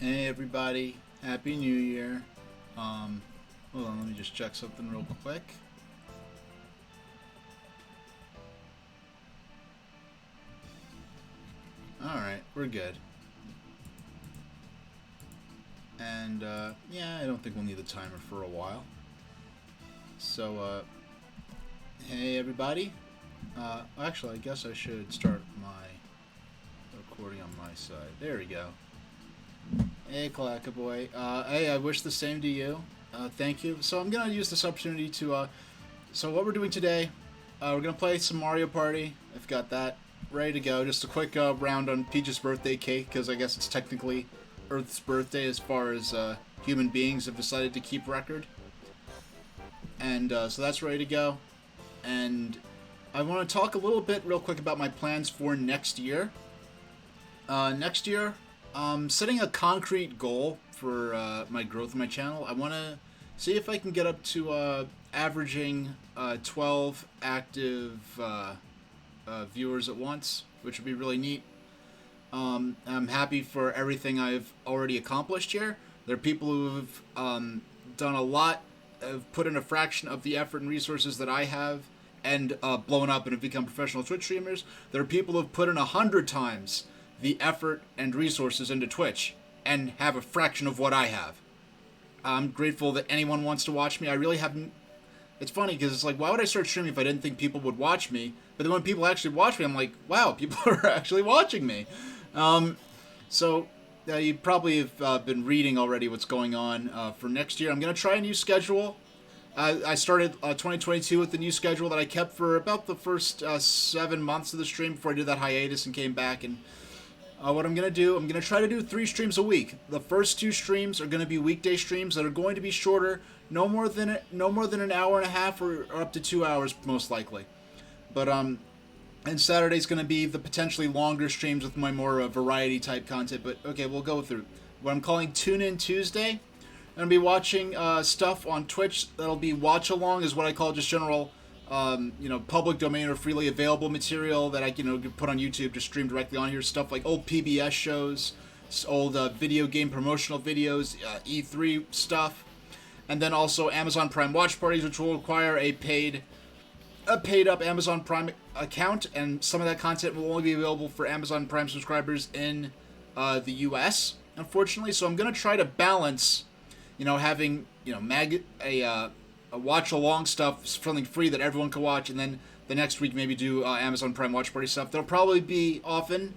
Hey everybody, Happy New Year. Um, Hold on, let me just check something real quick. Alright, we're good. And, yeah, I don't think we'll need the timer for a while. So, hey everybody. Actually, I guess I should start my recording on my side. There we go. Hey, Clacka Boy. Hey, I wish the same to you. Thank you. So I'm gonna use this opportunity to, so what we're doing today, we're gonna play some Mario Party. I've got that ready to go. Just a quick round on Peach's birthday cake, because I guess it's technically Earth's birthday as far as human beings have decided to keep record. And so that's ready to go. And I want to talk a little bit real quick about my plans for next year. Next year, setting a concrete goal for my growth of my channel. I want to see if I can get up to averaging 12 active viewers at once, which would be really neat. I'm happy for everything I've already accomplished here. There are people who've done a lot, have put in a fraction of the effort and resources that I have, and blown up and have become professional Twitch streamers. There are people who've put in 100 times the effort and resources into Twitch and have a fraction of what I have. I'm grateful that anyone wants to watch me. I really haven't. It's funny because it's like, why would I start streaming if I didn't think people would watch me? But then when people actually watch me, I'm like, wow, people are actually watching me. So you probably have been reading already what's going on for next year. I'm going to try a new schedule. I started 2022 with the new schedule that I kept for about the first 7 months of the stream before I did that hiatus and came back. And what I'm going to do, I'm going to try to do 3 streams a week. The first 2 streams are going to be weekday streams that are going to be shorter, no more than an hour and a half or up to 2 hours most likely. But and Saturday's going to be the potentially longer streams with my more variety type content. But okay, we'll go through what I'm calling Tune In Tuesday. I'm going to be watching stuff on Twitch that'll be watch along, is what I call just general public domain or freely available material that I can put on YouTube to stream directly on here. Stuff like old PBS shows, old video game promotional videos, E3 stuff, and then also Amazon Prime watch parties, which will require a paid up Amazon Prime account, and some of that content will only be available for Amazon Prime subscribers in the U.S. unfortunately. So I'm gonna try to balance, having a watch along stuff, something free that everyone can watch, and then the next week maybe do Amazon Prime watch party stuff. There'll probably be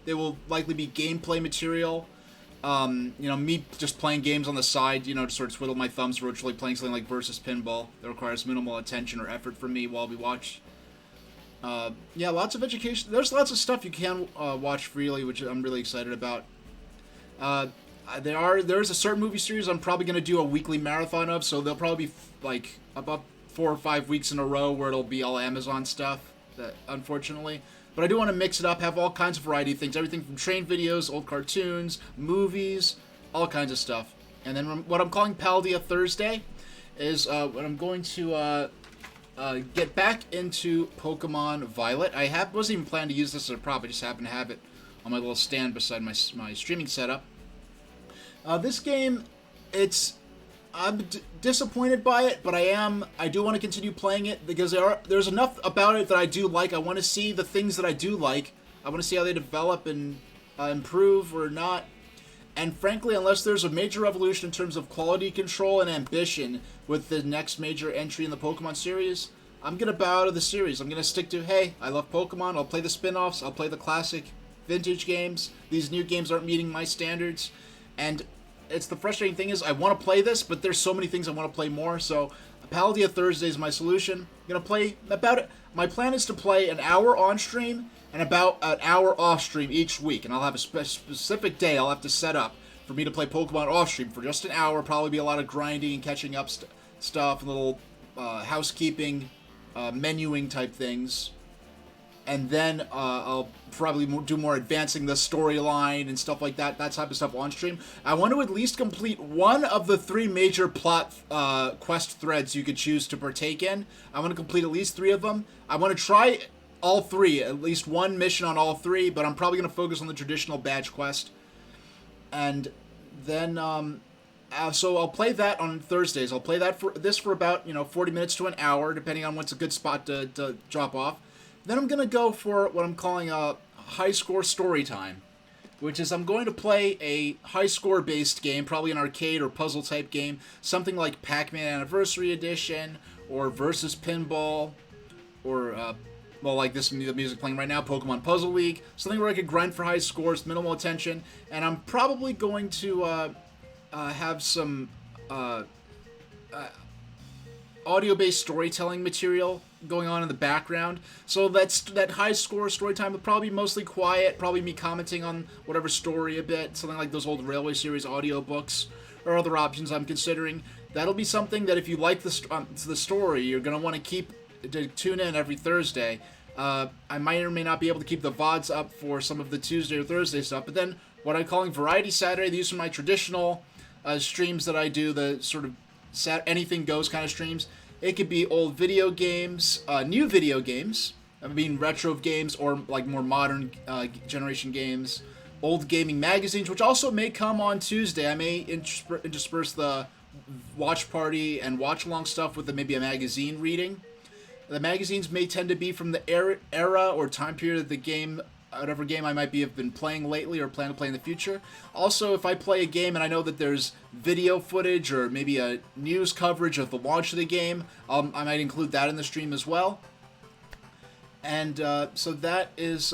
they will likely be gameplay material. Me just playing games on the side, to sort of twiddle my thumbs virtually, playing something like Versus Pinball that requires minimal attention or effort from me while we watch. Lots of education. There's lots of stuff you can watch freely, which I'm really excited about. There's a certain movie series I'm probably going to do a weekly marathon of, so there'll probably be like about 4 or 5 weeks in a row where it'll be all Amazon stuff, that unfortunately. But I do want to mix it up, have all kinds of variety of things, everything from train videos, old cartoons, movies, all kinds of stuff. And then what I'm calling Paldia Thursday is when I'm going to get back into Pokemon Violet. Wasn't even planning to use this as a prop, I just happened to have it on my little stand beside my streaming setup. This game, I'm disappointed by it, but I do want to continue playing it because there's enough about it that I do like. I want to see the things that I do like. I want to see how they develop and improve or not. And frankly, unless there's a major revolution in terms of quality control and ambition with the next major entry in the Pokemon series, I'm going to bow out of the series. I'm going to stick to, hey, I love Pokemon. I'll play the spin-offs. I'll play the classic vintage games. These new games aren't meeting my standards. And it's the frustrating thing is I want to play this, but there's so many things I want to play more. So Paldia Thursday is my solution. I'm going to play about it. My plan is to play an hour on stream and about an hour off stream each week. And I'll have a specific day I'll have to set up for me to play Pokemon off stream for just an hour. Probably be a lot of grinding and catching up stuff, little housekeeping, menuing type things. And then I'll probably do more advancing the storyline and stuff like that type of stuff on stream. I want to at least complete one of the 3 major plot quest threads you could choose to partake in. I want to complete at least 3 of them. I want to try all 3, at least one mission on all 3, but I'm probably going to focus on the traditional badge quest. And then so I'll play that on Thursdays. I'll play that for about 40 minutes to an hour, depending on what's a good spot to drop off. Then I'm gonna go for what I'm calling a high score story time, which is I'm going to play a high score based game, probably an arcade or puzzle type game, something like Pac-Man Anniversary Edition or Versus Pinball, or well, like this the music playing right now, Pokemon Puzzle League, something where I could grind for high scores, minimal attention, and I'm probably going to have some audio-based storytelling material going on in the background. So that high score story time will probably be mostly quiet, probably me commenting on whatever story a bit, something like those old Railway Series audiobooks or other options I'm considering. That'll be something that if you like the story, you're going to want to tune in every Thursday. I might or may not be able to keep the VODs up for some of the Tuesday or Thursday stuff, but then what I'm calling Variety Saturday, these are my traditional streams that I do, the sort of anything goes kind of streams. It could be old video games, new video games, I mean retro games, or like more modern generation games, old gaming magazines, which also may come on Tuesday. I may intersperse the watch party and watch along stuff with maybe a magazine reading. The magazines may tend to be from the era or time period of the game, whatever game I might have been playing lately or plan to play in the future. Also, if I play a game and I know that there's video footage or maybe a news coverage of the launch of the game, I might include that in the stream as well. And so that is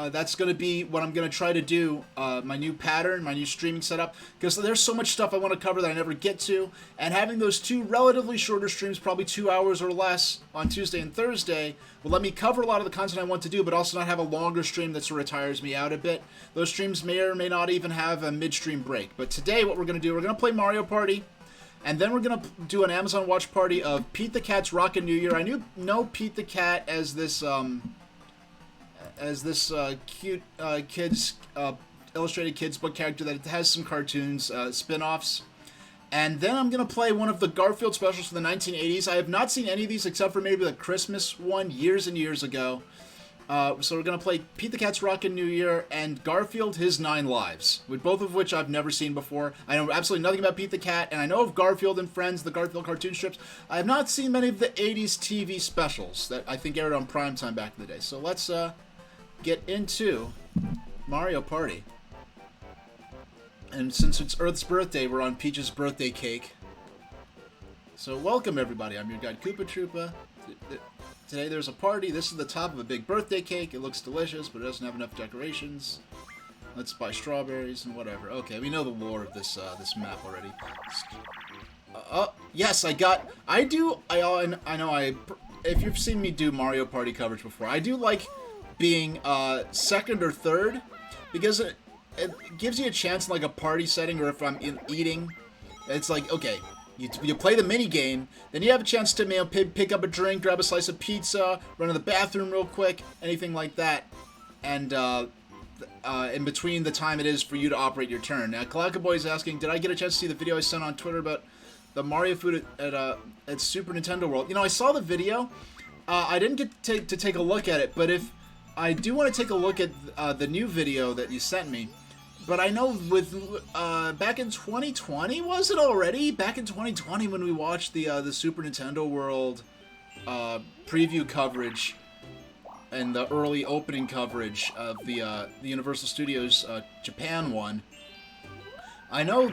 that's going to be what I'm going to try to do, my new pattern, my new streaming setup, because there's so much stuff I want to cover that I never get to, and having those two relatively shorter streams, probably 2 hours or less on Tuesday and Thursday, will let me cover a lot of the content I want to do, but also not have a longer stream that sort of tires me out a bit. Those streams may or may not even have a midstream break. But today what we're going to do, we're going to play Mario Party, and then we're going to do an Amazon Watch Party of Pete the Cat's Rockin' New Year. I know Pete the Cat as this cute kids illustrated kids book character that has some cartoons spin-offs. And then I'm going to play one of the Garfield specials from the 1980s. I have not seen any of these except for maybe the Christmas one years and years ago. So we're going to play Pete the Cat's Rockin' New Year and Garfield His 9 Lives, with both of which I've never seen before. I know absolutely nothing about Pete the Cat, and I know of Garfield and Friends, the Garfield cartoon strips. I have not seen many of the 80s TV specials that I think aired on primetime back in the day. So let's get into Mario Party. And since it's Earth's birthday, we're on Peach's birthday cake. So welcome everybody, I'm your guide Koopa Troopa. Today there's a party. This is the top of a big birthday cake. It looks delicious, but it doesn't have enough decorations. Let's buy strawberries and whatever. Okay, we know the lore of this this map already. Yes, I know if you've seen me do Mario Party coverage before, I do like being second or third, because it gives you a chance in like a party setting, or if I'm eating, it's like, okay, you play the mini game, then you have a chance to pick up a drink, grab a slice of pizza, run to the bathroom real quick, anything like that, and in between the time it is for you to operate your turn. Now, Kalakaboy is asking, did I get a chance to see the video I sent on Twitter about the Mario food at Super Nintendo World? You know, I saw the video. I didn't get to take a look at it, but if I do want to take a look at the new video that you sent me. But I know with back in 2020, was it already? Back in 2020 when we watched the Super Nintendo World preview coverage and the early opening coverage of the Universal Studios Japan one. I know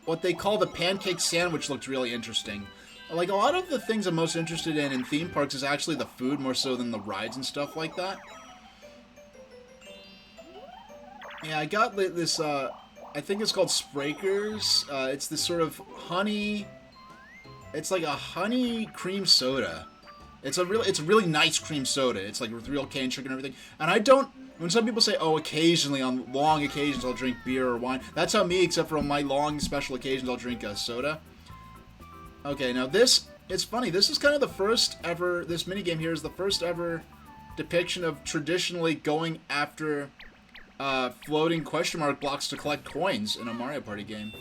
what they call the pancake sandwich looked really interesting. Like, a lot of the things I'm most interested in theme parks is actually the food more so than the rides and stuff like that. Yeah, I got this, I think it's called Sprakers. It's this sort of honey, it's like a honey cream soda. It's a really nice cream soda. It's like with real cane sugar and everything. And when some people say, oh, occasionally, on long occasions, I'll drink beer or wine. That's how me, except for on my long special occasions, I'll drink a soda. Okay, now it's funny, this is kind of the first ever, this minigame here is the first ever depiction of traditionally going after floating question mark blocks to collect coins in a Mario Party game.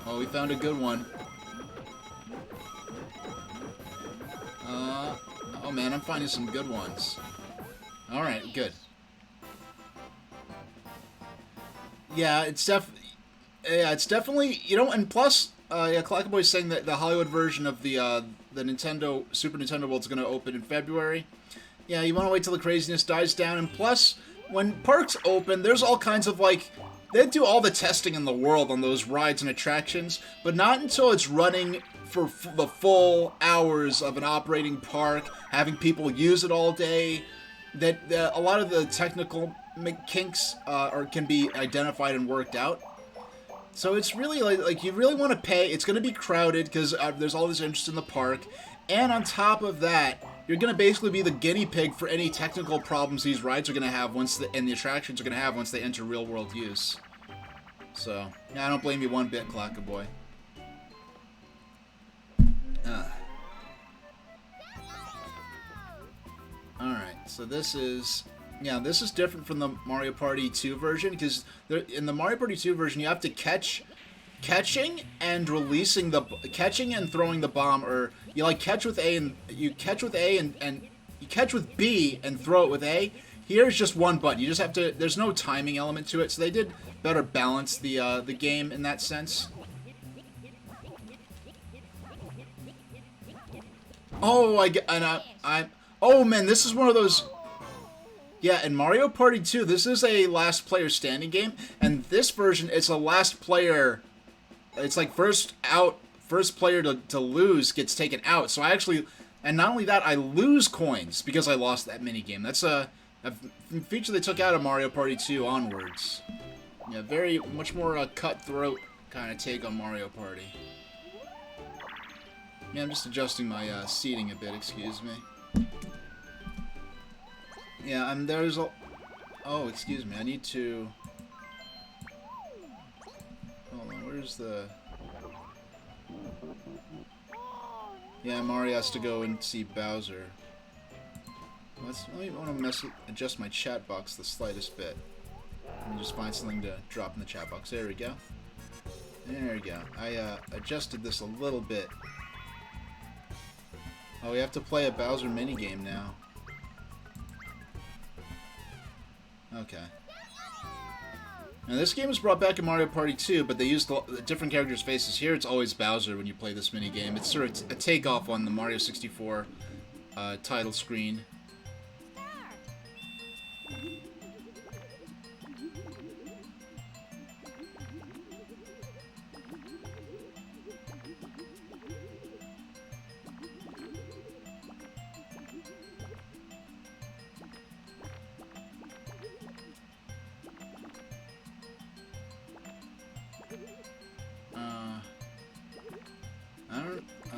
Oh, we found a good one. Oh man, I'm finding some good ones. Alright, good. Yeah, it's definitely, and plus, yeah, Clackaboy's saying that the Hollywood version of the Nintendo Super Nintendo World is going to open in February. Yeah, you want to wait till the craziness dies down, and plus, when parks open, there's all kinds of they do all the testing in the world on those rides and attractions, but not until it's running for the full hours of an operating park, having people use it all day. That a lot of the technical kinks can be identified and worked out. So it's really like you really want to pay. It's going to be crowded because there's all this interest in the park, and on top of that, you're going to basically be the guinea pig for any technical problems these rides are going to have and the attractions are going to have once they enter real world use. So yeah, I don't blame you one bit, Clackaboy. All right, so this is different from the Mario Party 2 version because in the Mario Party 2 version you have to catching and throwing the bomb, or you catch with A and you catch with A and you catch with B and throw it with A. Here's just one button. You just have to. There's no timing element to it, so they did better balance the game in that sense. Oh, oh man, this is one of those. Yeah, in Mario Party 2, this is a last player standing game, and this version, it's a last player. It's like first player to lose gets taken out. So and not only that, I lose coins because I lost that mini game. That's a feature they took out of Mario Party 2 onwards. Yeah, very much more cutthroat kind of take on Mario Party. Yeah, I'm just adjusting my seating a bit. Excuse me. Yeah, there's a. Oh, excuse me. I need to. Hold on. Where's the? Yeah, Mario has to go and see Bowser. Let me want to adjust my chat box the slightest bit. Let me just find something to drop in the chat box. There we go. There we go. I adjusted this a little bit. Oh, we have to play a Bowser minigame now. Okay. Now this game was brought back in Mario Party 2, but they used the different characters' faces. Here it's always Bowser when you play this minigame. It's sort of a takeoff on the Mario 64 title screen.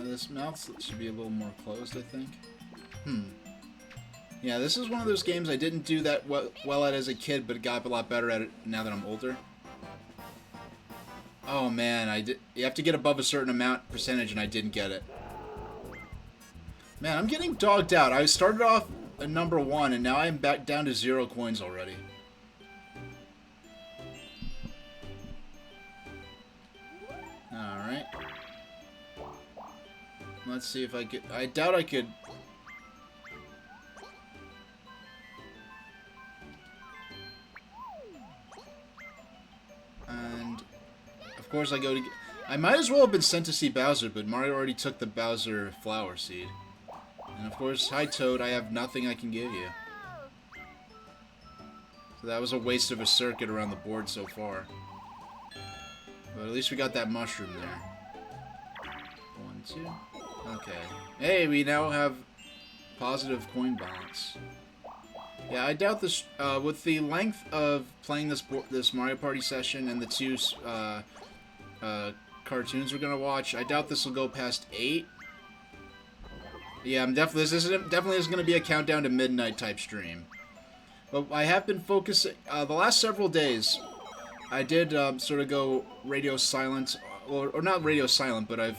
This mouth should be a little more closed, I think. Yeah, this is one of those games I didn't do that well at as a kid, but got a lot better at it now that I'm older. Oh man, you have to get above a certain percentage, and I didn't get it. Man, I'm getting dogged out. I started off at number 1, and now I'm back down to 0 coins already. Alright. Let's see if I could. I doubt I could. And of course I go to. I might as well have been sent to see Bowser, but Mario already took the Bowser flower seed. And of course, hi Toad, I have nothing I can give you. So that was a waste of a circuit around the board so far. But at least we got that mushroom there. 1, 2. Okay. Hey, we now have positive coin balance. Yeah, I doubt this. With the length of playing this Mario Party session and the 2 cartoons we're gonna watch, I doubt this will go past 8. Yeah, this definitely is gonna be a countdown to midnight type stream. But I have been focusing the last several days. I did sort of go radio silent, or not radio silent, but I've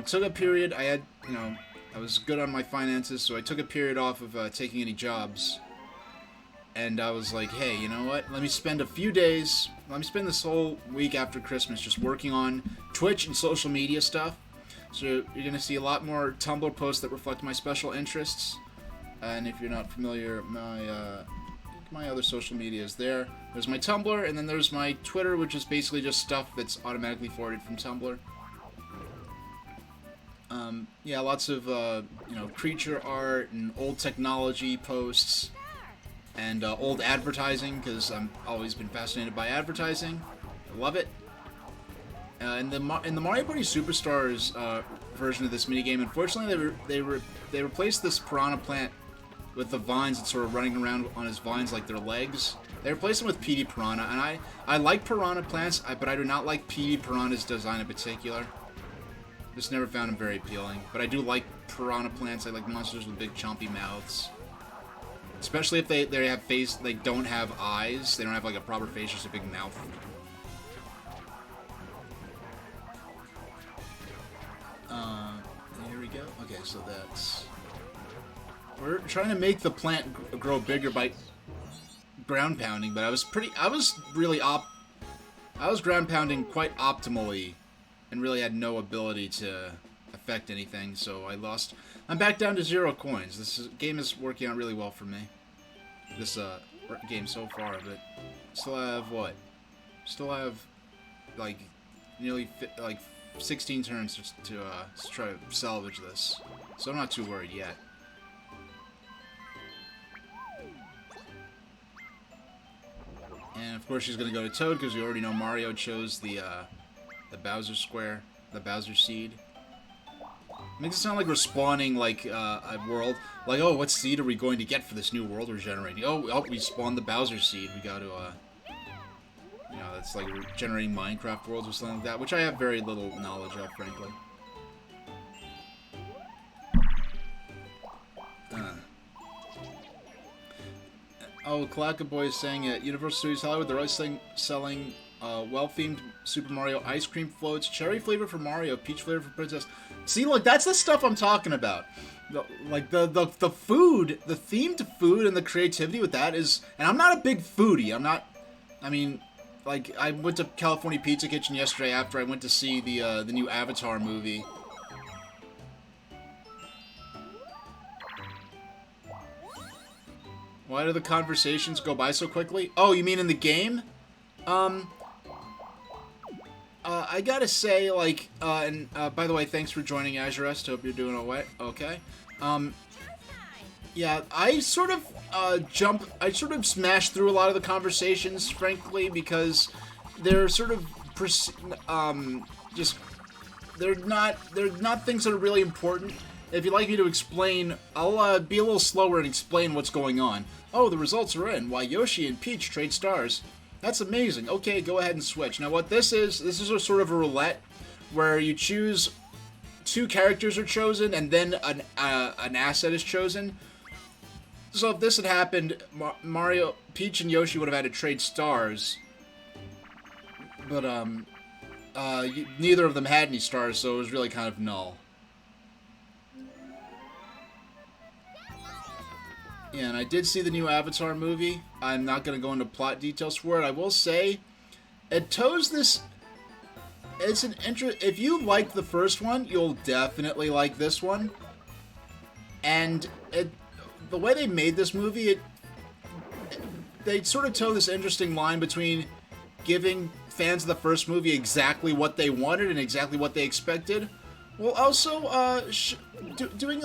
took a period. I had I was good on my finances, so I took a period off of taking any jobs. And I was like, hey, you know what? Let me spend a few days. Let me spend this whole week after Christmas just working on Twitch and social media stuff. So you're gonna see a lot more Tumblr posts that reflect my special interests. And if you're not familiar, my my other social medias there. There's my Tumblr, and then there's my Twitter, which is basically just stuff that's automatically forwarded from Tumblr. Yeah, lots of, creature art and old technology posts and old advertising, because I've always been fascinated by advertising. I love it. In the Mario Party Superstars version of this minigame, unfortunately, they replaced this piranha plant with the vines that's sort of running around on his vines like their legs. They replaced them with PD Piranha, and I like piranha plants, but I do not like PD Piranha's design in particular. Just never found them very appealing. But I do like piranha plants. I like monsters with big chompy mouths. Especially if they don't have eyes. They don't have like a proper face, just a big mouth. Here we go. Okay, so that's... We're trying to make the plant grow bigger by ground pounding, but I was ground pounding quite optimally and really had no ability to affect anything, so I lost. I'm back down to 0 coins. This game is working out really well for me. This game so far, but still have what? Still have like nearly 16 turns to try to salvage this, so I'm not too worried yet. And of course she's gonna go to Toad because we already know Mario chose the Bowser Square, the Bowser Seed. Makes it sound like we're spawning like a world. Like, oh, what seed are we going to get for this new world we're generating? Oh, we spawned the Bowser Seed. We got to, it's like we're generating Minecraft worlds or something like that, which I have very little knowledge of, frankly. Oh, Kalaka Boy is saying at Universal Studios Hollywood, they're always selling well-themed Super Mario ice cream floats, cherry flavor for Mario, peach flavor for Princess. See, look, that's the stuff I'm talking about. The food, the themed food and the creativity with that is... And I'm not a big foodie. I went to California Pizza Kitchen yesterday after I went to see the new Avatar movie. Why do the conversations go by so quickly? Oh, you mean in the game? I gotta say, by the way, thanks for joining Azure Est. Hope you're doing okay. Yeah, I sort of smash through a lot of the conversations, frankly, because they're sort of, they're not things that are really important. If you'd like me to explain, I'll be a little slower and explain what's going on. Oh, the results are in. Why Yoshi and Peach trade stars. That's amazing. Okay, go ahead and switch. Now what this is a sort of a roulette where you choose 2 characters are chosen and then an asset is chosen. So if this had happened, Mario, Peach and Yoshi would have had to trade stars. But neither of them had any stars, so it was really kind of null. Yeah, and I did see the new Avatar movie. I'm not going to go into plot details for it. I will say, it toes this... It's an if you liked the first one, you'll definitely like this one. And the way they made this movie, they sort of toe this interesting line between giving fans of the first movie exactly what they wanted and exactly what they expected, while also doing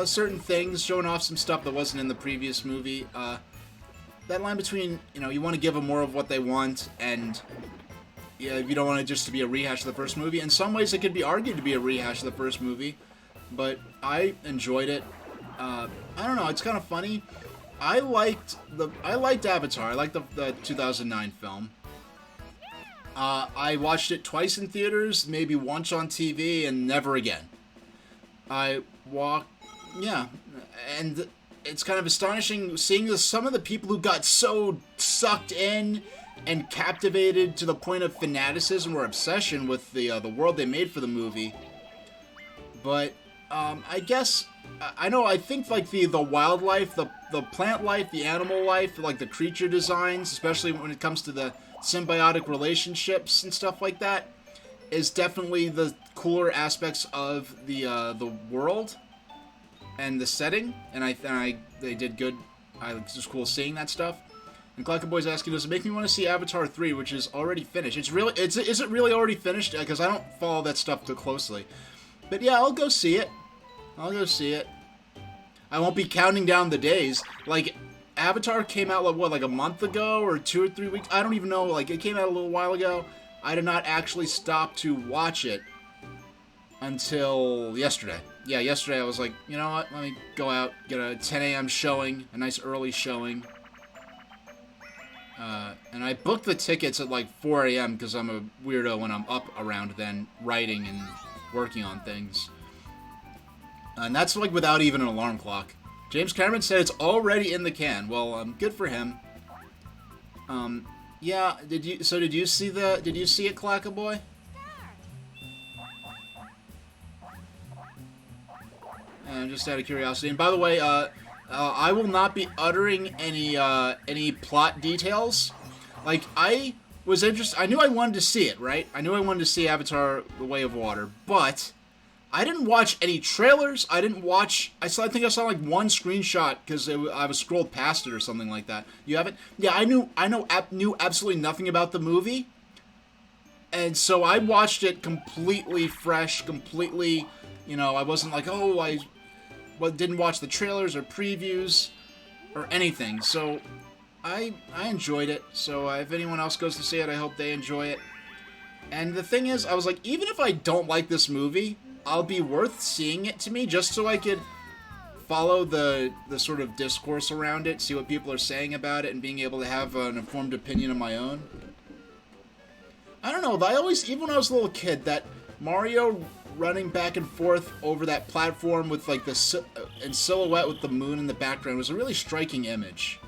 certain things, showing off some stuff that wasn't in the previous movie. That line between, you want to give them more of what they want, and you don't want it just to be a rehash of the first movie. In some ways, it could be argued to be a rehash of the first movie, but I enjoyed it. I don't know, it's kind of funny. I liked Avatar. I liked the 2009 film. I watched it twice in theaters, maybe once on TV, and never again. Yeah, and it's kind of astonishing seeing some of the people who got so sucked in and captivated to the point of fanaticism or obsession with the world they made for the movie. But I guess I think like the wildlife, the plant life, the animal life, like the creature designs, especially when it comes to the symbiotic relationships and stuff like that, is definitely the cooler aspects of the world and the setting, and they did good it's just cool seeing that stuff. And Clackaboy's asking, does it make me want to see Avatar 3, which is already finished? Is it really already finished? Because I don't follow that stuff too closely. But yeah, I'll go see it. I'll go see it. I won't be counting down the days. Like, Avatar came out, like, what, like a month ago? Or 2 or 3 weeks? I don't even know. Like, it came out a little while ago. I did not actually stop to watch it until yesterday. Yeah, yesterday I was like, you know what? Let me go out, get a 10 a.m. showing. A nice early showing. And I booked the tickets at like 4 a.m. because I'm a weirdo when I'm up around then, writing and working on things. And that's like without even an alarm clock. James Cameron said it's already in the can. Well, good for him. Yeah. Did you see it, Clackaboy? And just out of curiosity. And by the way, I will not be uttering any plot details. Like, I was interested. I knew I wanted to see it, right? I knew I wanted to see Avatar: The Way of Water, but I didn't watch any trailers. I didn't watch. I think I saw like one screenshot because I was scrolled past it or something like that. You haven't? Yeah, I knew absolutely nothing about the movie, and so I watched it completely fresh, completely. You know, I wasn't like, oh, I didn't watch the trailers or previews or anything. So I enjoyed it. So if anyone else goes to see it, I hope they enjoy it. And the thing is, I was like, even if I don't like this movie, I'll be worth seeing it to me just so I could follow the sort of discourse around it, see what people are saying about it, and being able to have an informed opinion of my own. I don't know, even when I was a little kid, that Mario running back and forth over that platform with like in silhouette with the moon in the background was a really striking image.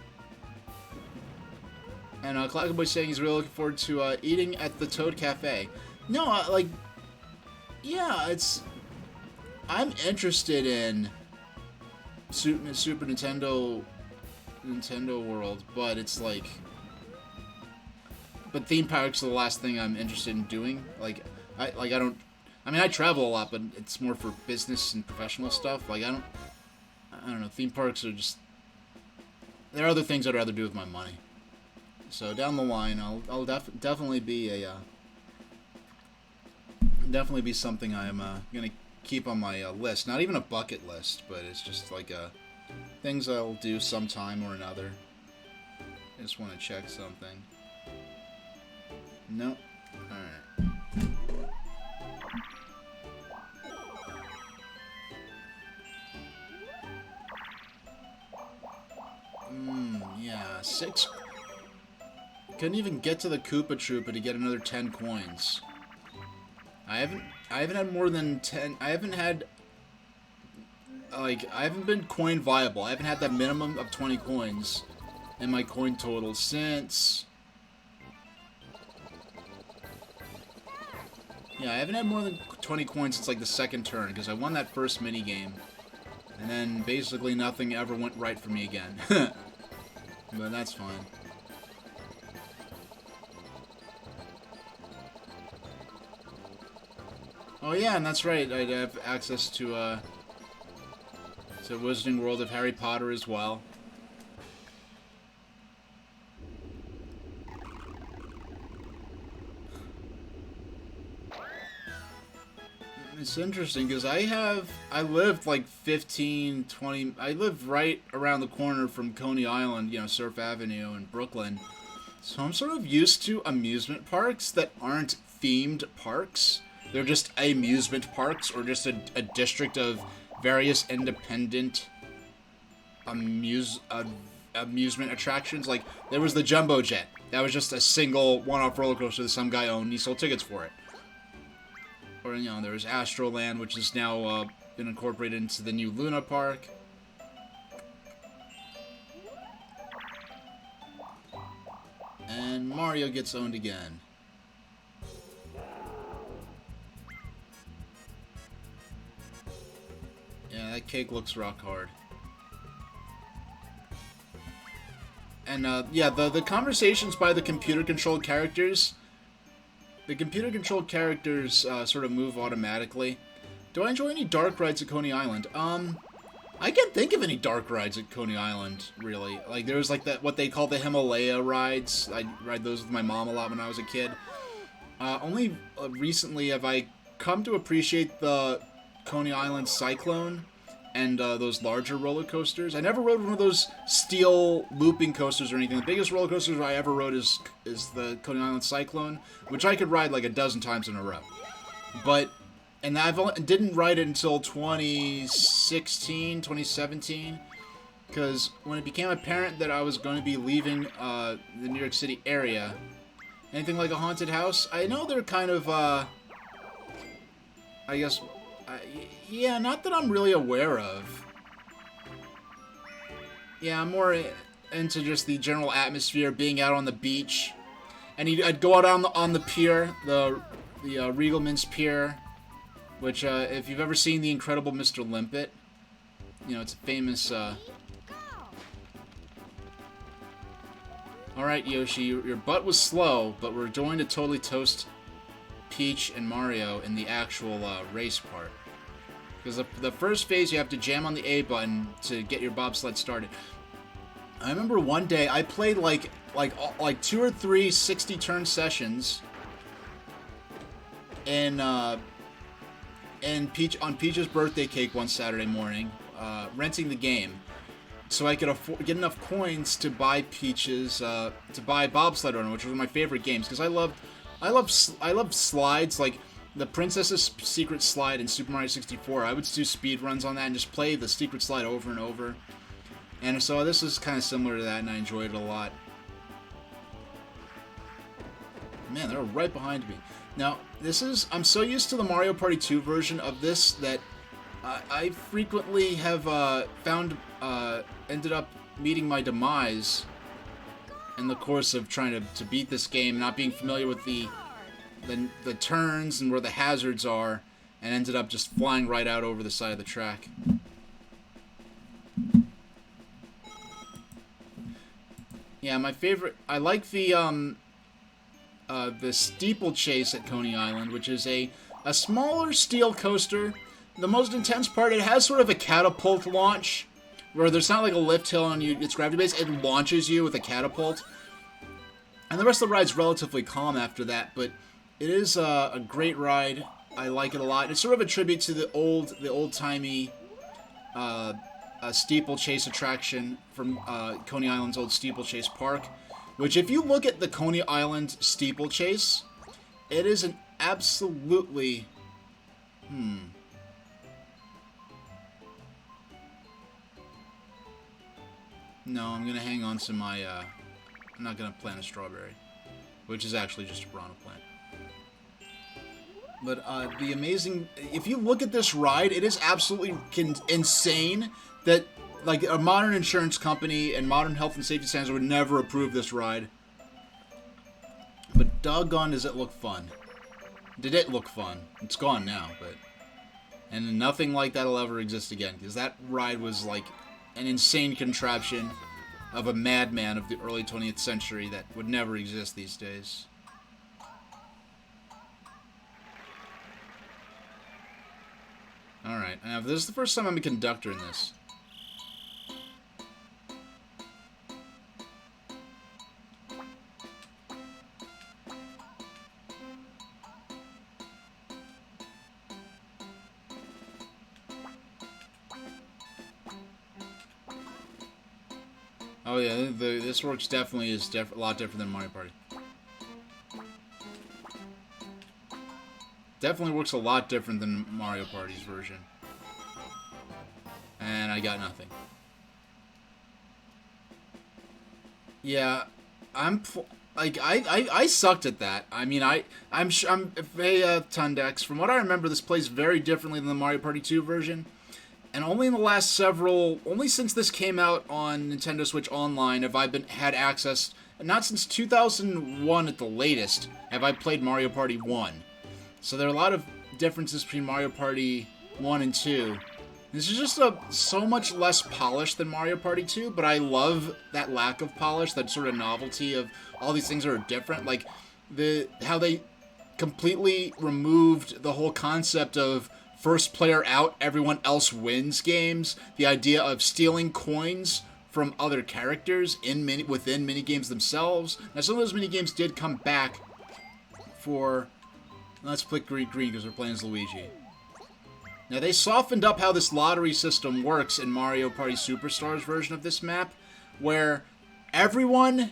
And Clackaboy saying he's really looking forward to eating at the Toad Cafe. No, yeah, I'm interested in Super Nintendo World, but it's like, but theme parks are the last thing I'm interested in doing. I travel a lot, but it's more for business and professional stuff. Like, I don't know, theme parks are just, there are other things I'd rather do with my money. So down the line, I'll definitely be something I'm gonna keep on my list. Not even a bucket list, but it's just like things I'll do sometime or another. I just want to check something. Nope. All right. Yeah, 6. Couldn't even get to the Koopa Troopa to get another 10 coins. I haven't had more than 10. I haven't been coin viable. I haven't had that minimum of 20 coins in my coin total since. Yeah, I haven't had more than 20 coins since like the second turn because I won that first mini game. And then basically nothing ever went right for me again. But that's fine. Oh yeah, and that's right. I'd have access to Wizarding World of Harry Potter as well. It's interesting because I lived like 15, 20, I live right around the corner from Coney Island, you know, Surf Avenue in Brooklyn. So I'm sort of used to amusement parks that aren't themed parks. They're just amusement parks or just a district of various independent amusement attractions. Like, there was the Jumbo Jet. That was just a single one-off roller coaster that some guy owned and he sold tickets for it. Or, you know, there was Astroland, which is now been incorporated into the new Luna Park. And Mario gets owned again. Yeah, that cake looks rock hard. And, yeah, the conversations by the computer-controlled characters... The computer-controlled characters sort of move automatically. Do I enjoy any dark rides at Coney Island? I can't think of any dark rides at Coney Island, really. Like, there was, like, that what they call the Himalaya rides. I ride those with my mom a lot when I was a kid. Only recently have I come to appreciate the Coney Island Cyclone and those larger roller coasters. I never rode one of those steel looping coasters or anything. The biggest roller coasters I ever rode is the Coney Island Cyclone, which I could ride like a dozen times in a row. But, and didn't ride it until 2016, 2017, because when it became apparent that I was going to be leaving the New York City area, anything like a haunted house, I know they're kind of, I guess, yeah, not that I'm really aware of. Yeah, I'm more into just the general atmosphere, being out on the beach. And I'd go out on the pier, the Regalman's Pier, which, if you've ever seen The Incredible Mr. Limpet, you know, it's a famous, Alright, Yoshi, your butt was slow, but we're going to totally toast Peach and Mario in the actual, race part. Because the first phase, you have to jam on the A button to get your bobsled started. I remember one day, I played, like 2 or 3 60-turn sessions on Peach's birthday cake one Saturday morning, renting the game, so I could get enough coins to buy Peach's, to buy Bobsled Runner, which was one of my favorite games, because I love slides, like the Princess's Secret Slide in Super Mario 64. I would do speed runs on that and just play the secret slide over and over. And so this is kind of similar to that, and I enjoyed it a lot. Man, they're right behind me. Now, I'm so used to the Mario Party 2 version of this that I frequently have ended up meeting my demise in the course of trying to beat this game, not being familiar with the turns and where the hazards are, and ended up just flying right out over the side of the track. Yeah, my favorite... I like the steeplechase at Coney Island, which is a smaller steel coaster. The most intense part, it has sort of a catapult launch, where there's not like a lift hill on you, it's gravity based, it launches you with a catapult. And the rest of the ride's relatively calm after that, but it is a great ride. I like it a lot. It's sort of a tribute to the old-timey steeplechase attraction from Coney Island's old steeplechase park, which, if you look at the Coney Island steeplechase, it is an absolutely... No, I'm going to hang on to my... I'm not going to plant a strawberry, which is actually just a piranha plant. But the amazing... If you look at this ride, it is absolutely insane that, like, a modern insurance company and modern health and safety standards would never approve this ride. But doggone does it look fun. Did it look fun? It's gone now, but... And nothing like that'll ever exist again, because that ride was, like, an insane contraption of a madman of the early 20th century that would never exist these days. Alright, now this is the first time I'm a conductor in this. Oh yeah, this works definitely is a lot different than Mario Party. Definitely works a lot different than Mario Party's version. And I got nothing. Yeah, I sucked at that. I mean, hey, Tundex, from what I remember, this plays very differently than the Mario Party 2 version. And only in the last only since this came out on Nintendo Switch Online have I had access, and not since 2001 at the latest, have I played Mario Party 1. So there are a lot of differences between Mario Party 1 and 2. This is just so much less polished than Mario Party 2, but I love that lack of polish, that sort of novelty of all these things that are different. Like, how they completely removed the whole concept of first player out, everyone else wins games. The idea of stealing coins from other characters within minigames themselves. Now, some of those minigames did come back for... Let's click green because we're playing as Luigi. Now, they softened up how this lottery system works in Mario Party Superstars version of this map, where everyone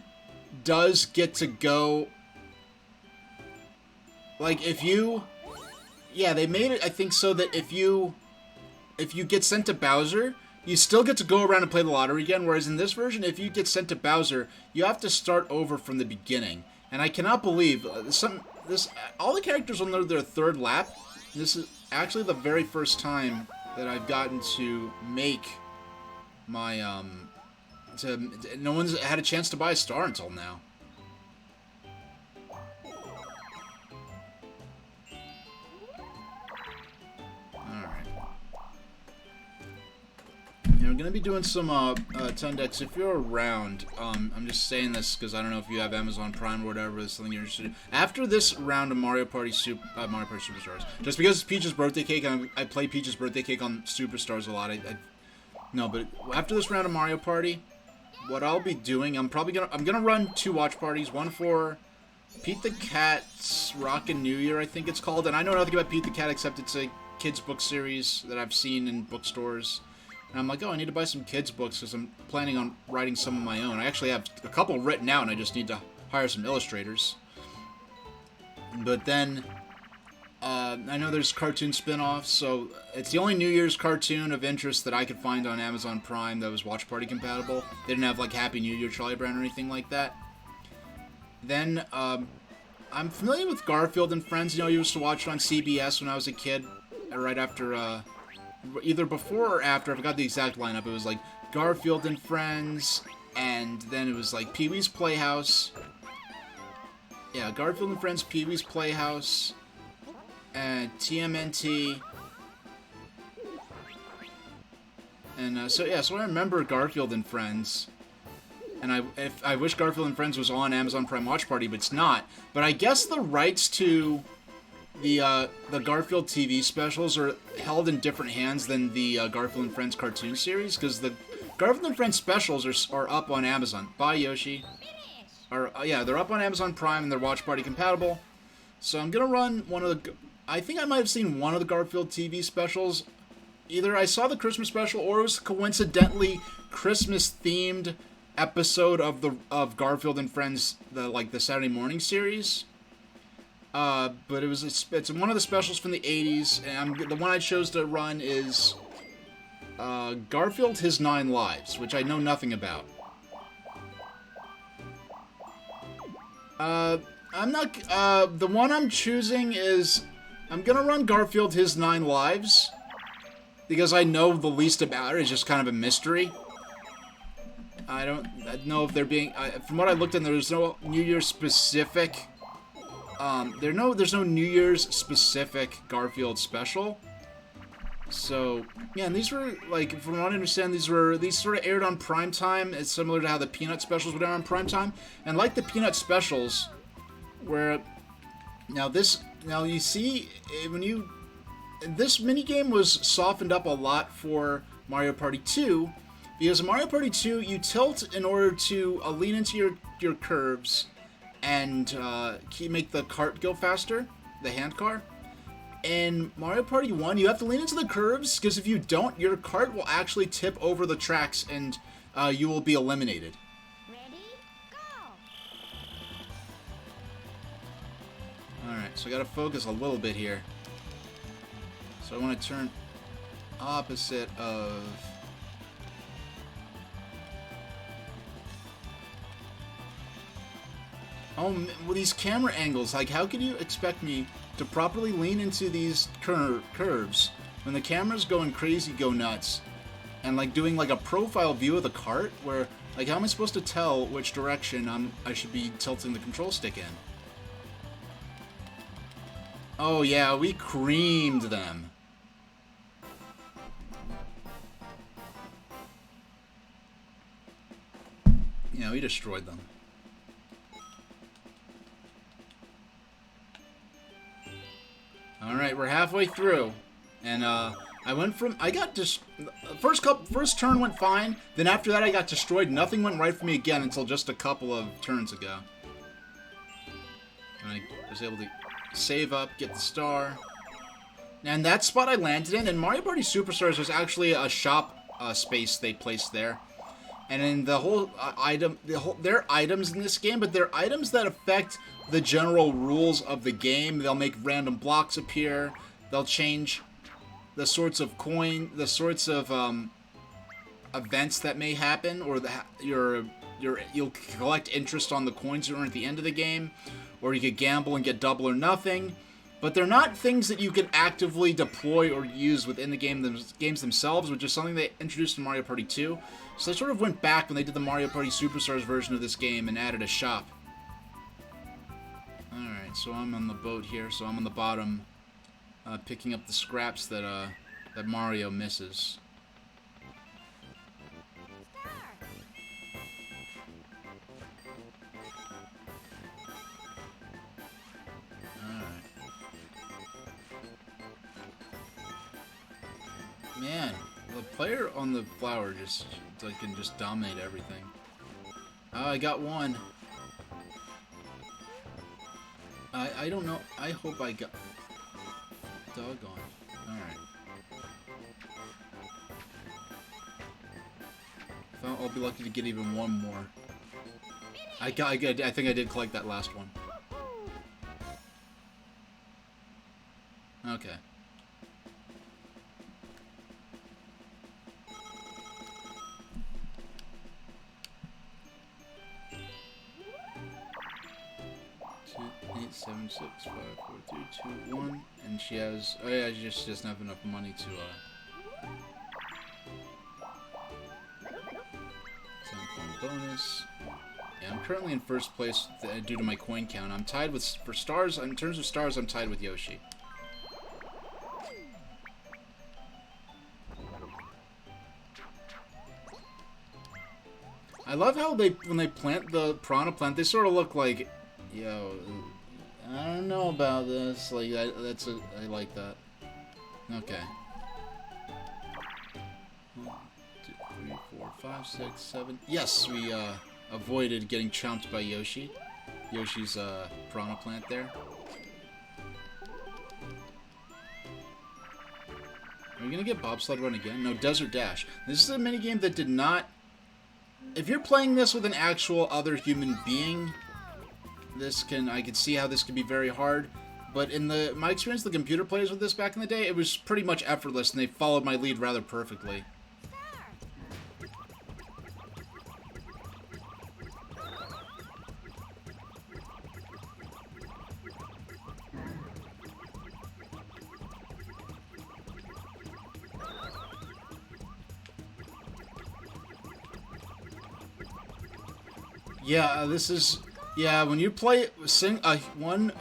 does get to go... Like, if you... Yeah, they made it, I think, so that if you get sent to Bowser, you still get to go around and play the lottery again, whereas in this version, if you get sent to Bowser, you have to start over from the beginning. And I cannot believe all the characters on their third lap. This is actually the very first time that I've gotten to make my no one's had a chance to buy a star until now. We're going to be doing some Tundex. If you're around, I'm just saying this because I don't know if you have Amazon Prime or whatever. It's something you're interested in. After this round of Mario Party Superstars, just because it's Peach's birthday cake, and I play Peach's birthday cake on Superstars a lot. No, but after this round of Mario Party, what I'll be doing, I'm gonna run 2 watch parties. One for Pete the Cat's Rockin' New Year, I think it's called. And I know nothing about Pete the Cat except it's a kids book series that I've seen in bookstores. And I'm like, oh, I need to buy some kids' books because I'm planning on writing some of my own. I actually have a couple written out, and I just need to hire some illustrators. But then, I know there's cartoon spin-offs, so it's the only New Year's cartoon of interest that I could find on Amazon Prime that was Watch Party compatible. They didn't have, like, Happy New Year, Charlie Brown, or anything like that. Then, I'm familiar with Garfield and Friends. You know, I used to watch it on CBS when I was a kid, right after, either before or after, I forgot the exact lineup. It was like Garfield and Friends, and then it was like Pee-wee's Playhouse. Yeah, Garfield and Friends, Pee-wee's Playhouse, and TMNT. And so I remember Garfield and Friends. And I wish Garfield and Friends was on Amazon Prime Watch Party, but it's not. But I guess the rights to the Garfield TV specials are held in different hands than the Garfield and Friends cartoon series, because the Garfield and Friends specials are up on Amazon. Bye, Yoshi. Yeah, they're up on Amazon Prime and they're Watch Party compatible. So I'm gonna run one of the... I think I might have seen one of the Garfield TV specials. Either I saw the Christmas special, or it was coincidentally Christmas-themed episode of Garfield and Friends, the Saturday morning series. But it's one of the specials from the 80s, and the one I chose to run is Garfield His 9 Lives, which I know nothing about. The one I'm choosing is, I'm gonna run Garfield His 9 Lives, because I know the least about it. It's just kind of a mystery. I don't know if they're being, from what I looked at, there's no New Year's specific... there's no New Year's specific Garfield special. So, yeah, and these were, like, from what I understand, these sort of aired on primetime. It's similar to how the Peanut specials would air on primetime. And like the Peanut specials, where, now you see, this minigame was softened up a lot for Mario Party 2, because in Mario Party 2, you tilt in order to lean into your curves, and make the cart go faster, the hand car. In Mario Party 1, you have to lean into the curves, because if you don't, your cart will actually tip over the tracks, and you will be eliminated. Ready? Go! Alright, so I gotta focus a little bit here. So I want to turn opposite of... Oh, well, these camera angles, like, how could you expect me to properly lean into these curves when the camera's going crazy, go nuts, and, like, doing, like, a profile view of the cart, where, like, how am I supposed to tell which direction I should be tilting the control stick in? Oh, yeah, we creamed them. Yeah, we destroyed them. Alright, we're halfway through. And I got just first turn went fine. Then after that I got destroyed. Nothing went right for me again until just a couple of turns ago. And I was able to save up, get the star. And that spot I landed in Mario Party Superstars was actually a shop space they placed there. And in the whole they're items in this game, but they're items that affect the general rules of the game. They'll make random blocks appear. They'll change the sorts of events that may happen, or you'll collect interest on the coins you earn at the end of the game, or you could gamble and get double or nothing. But they're not things that you can actively deploy or use within the games themselves, which is something they introduced in Mario Party 2. So they sort of went back when they did the Mario Party Superstars version of this game and added a shop. Alright, so I'm on the boat here, so I'm on the bottom, picking up the scraps that Mario misses. Man, the player on the flower can just dominate everything. Oh, I got one. I don't know. I hope I got... Doggone. Alright. I'll be lucky to get even one more. I think I did collect that last one. Okay. Seven, 6, 5, 4, 3, 2, 1, and she has. Oh yeah, she just doesn't have enough money to. 10-point bonus. Yeah, I'm currently in first place due to my coin count. I'm tied with for stars. In terms of stars, I'm tied with Yoshi. I love how when they plant the piranha plant, they sort of look like, yo. I don't know about this. Like I like that. Okay. 1, 2, 3, 4, 5, 6, 7. Yes, we avoided getting chomped by Yoshi. Yoshi's piranha plant there. Are we gonna get bobsled run again? No, Desert Dash. This is a minigame that did not. If you're playing this with an actual other human being, I could see how this could be very hard, but in my experience, the computer players with this back in the day, it was pretty much effortless, and they followed my lead rather perfectly. Yeah, this is... Yeah, when you play one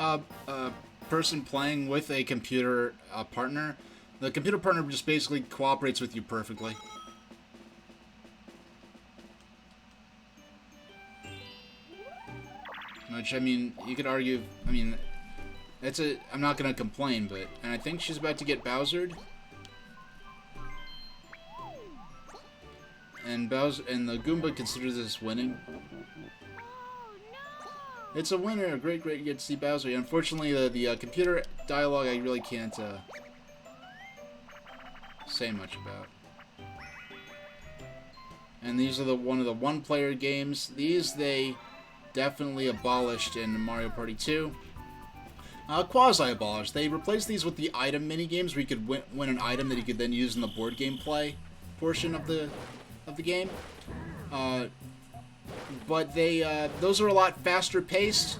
person playing with a computer partner, the computer partner just basically cooperates with you perfectly. Which, I mean, you could argue, I mean, I'm not gonna complain, but, and I think she's about to get Bowsered. And the Goomba considers this winning. It's a winner, a great you get to see Bowser. Unfortunately, the computer dialogue I really can't say much about. And these are one of the one-player games. These they definitely abolished in Mario Party 2. Quasi-abolished. They replaced these with the item mini-games where you could win an item that you could then use in the board game play portion of the game. But those are a lot faster paced,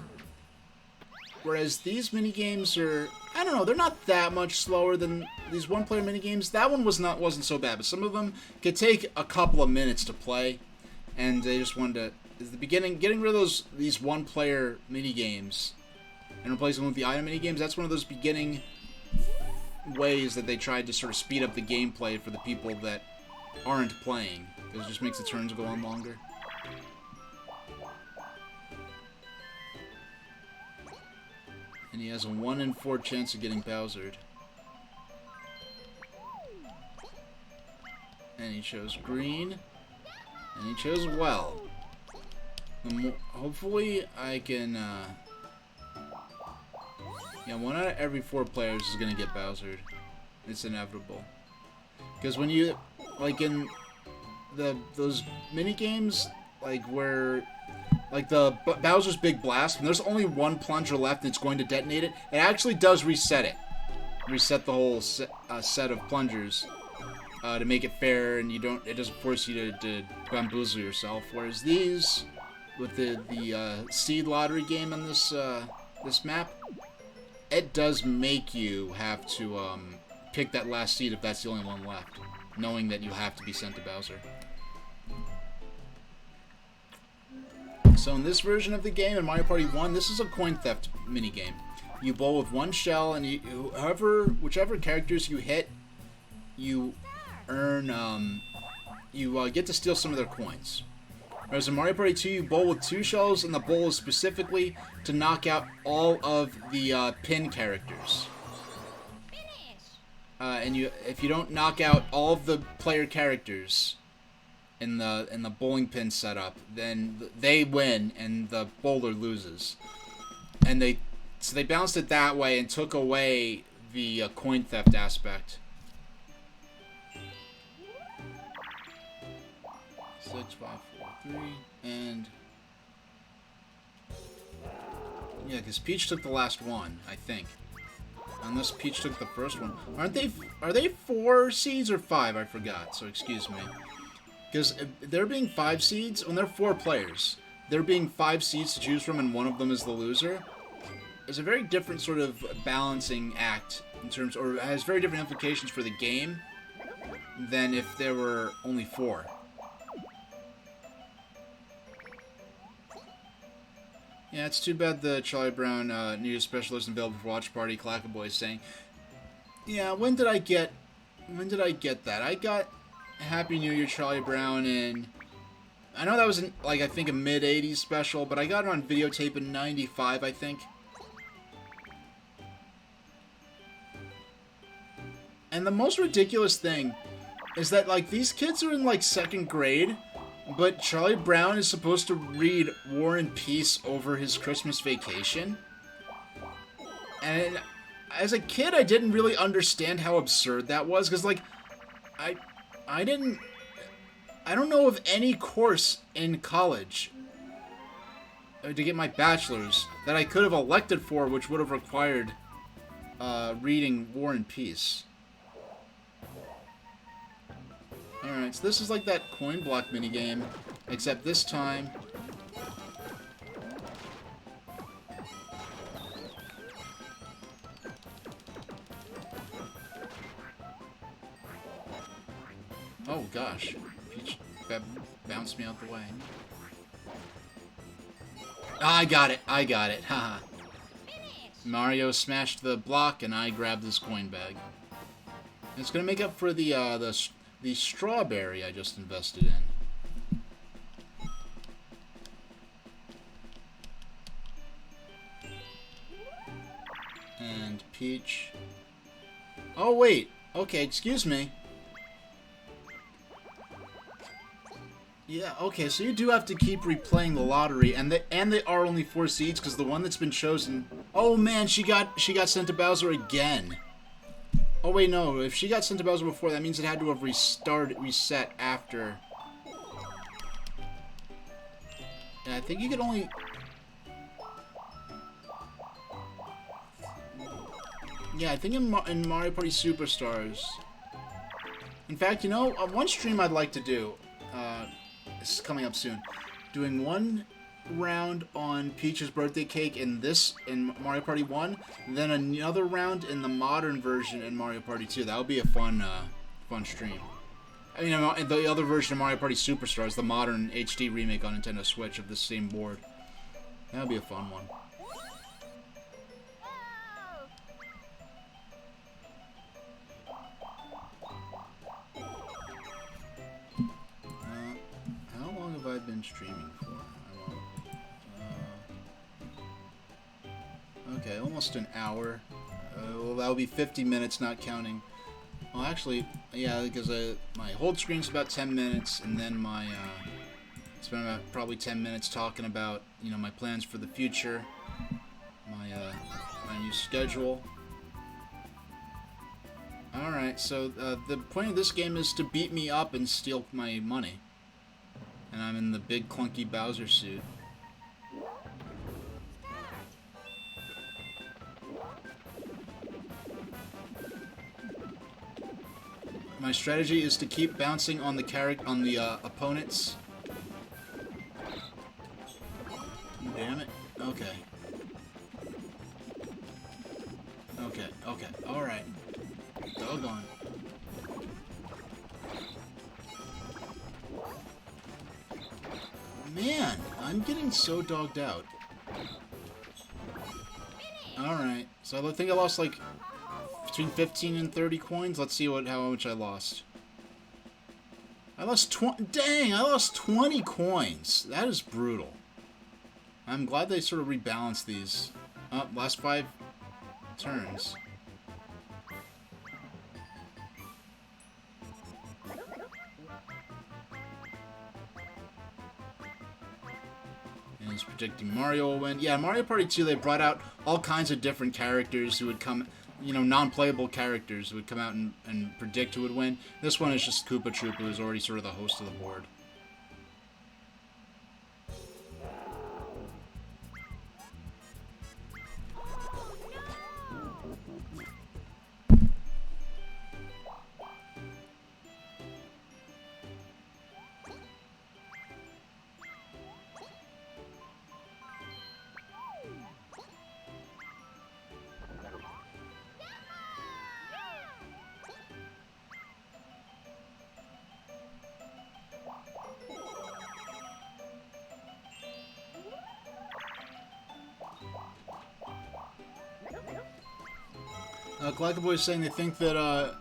whereas these mini games are, I don't know, they're not that much slower than these one-player mini games. That one wasn't so bad, but some of them could take a couple of minutes to play, and they just wanted to, at the beginning, getting rid of these one-player mini games and replacing them with the item mini games. That's one of those beginning ways that they tried to sort of speed up the gameplay for the people that aren't playing, because it just makes the turns go on longer. And he has a 1 in 4 chance of getting Bowsered. And he chose green. And he chose well. Hopefully I can, yeah, 1 out of every 4 players is gonna get Bowsered. It's inevitable. Because when you, like in those mini games, like where, like the Bowser's Big Blast, when there's only 1 plunger left and it's going to detonate it, it actually does reset it. Reset the whole set of plungers to make it fair, and it doesn't force you to bamboozle yourself. Whereas these, with the seed lottery game on this this map, it does make you have to pick that last seed if that's the only one left, knowing that you have to be sent to Bowser. So in this version of the game, in Mario Party 1, this is a coin theft minigame. You bowl with 1 shell, and whichever characters you hit, you earn, you get to steal some of their coins. Whereas in Mario Party 2, you bowl with 2 shells, and the bowl is specifically to knock out all of the pin characters. And if you don't knock out all of the player characters in the bowling pin setup, then they win and the bowler loses. And so they balanced it that way and took away the coin theft aspect. 6, 5, 4, 3, and yeah, because Peach took the last one, I think. Unless Peach took the first one. Are they 4 seeds or 5? I forgot, so excuse me. Because there being 5 seeds, when they're 4 players, there being 5 seeds to choose from and one of them is the loser, is a very different sort of balancing act in terms, or has very different implications for the game than if there were only 4. Yeah, it's too bad the Charlie Brown New Year's special isn't available for Watch Party. Clackaboy is saying, yeah, when did I get that? I got Happy New Year Charlie Brown in, I know that was in, like, I think a mid-80s special, but I got it on videotape in 95, I think. And the most ridiculous thing is that, like, these kids are in, like, 2nd grade, but Charlie Brown is supposed to read War and Peace over his Christmas vacation. And as a kid, I didn't really understand how absurd that was, because, like, I don't know of any course in college to get my bachelor's that I could have elected for which would have required reading War and Peace. Alright, so this is like that coin block minigame, except this time oh gosh, Peach bounced me out the way. Ah, I got it, haha. Mario smashed the block and I grabbed this coin bag. It's gonna make up for the strawberry I just invested in. And Peach. Oh wait, okay, excuse me. Yeah, okay, so you do have to keep replaying the lottery, and they are only 4 seeds because the one that's been chosen. Oh man, she got sent to Bowser again. Oh wait, no. If she got sent to Bowser before, that means it had to have reset after. And I think you could only. Yeah, I think in Mario Party Superstars. In fact, you know, one stream I'd like to do. This is coming up soon. Doing 1 round on Peach's birthday cake in Mario Party 1, then another round in the modern version in Mario Party 2. That would be a fun stream. I mean, the other version of Mario Party Superstars, the modern HD remake on Nintendo Switch of the same board. That would be a fun one. How long have I been streaming for? Okay, almost an hour. Well, that'll be 50 minutes, not counting Well, actually, yeah, because my hold screen's about 10 minutes, and then my spend about probably 10 minutes talking about my plans for the future, my new schedule. All right, so the point of this game is to beat me up and steal my money, and I'm in the big clunky Bowser suit. My strategy is to keep bouncing on the opponents. Damn it. Okay. Okay. Alright. Doggone. Man, I'm getting so dogged out. Alright. So I think I lost like between 15 and 30 coins. Let's see how much I lost. I lost 20. Dang, I lost 20 coins. That is brutal. I'm glad they sort of rebalanced these. Last 5 turns. And he's predicting Mario will win. Yeah, Mario Party 2, they brought out all kinds of different characters who would come, non-playable characters who would come out and predict who would win. This one is just Koopa Troopa, who's already sort of the host of the board. Glackaboy is saying they think that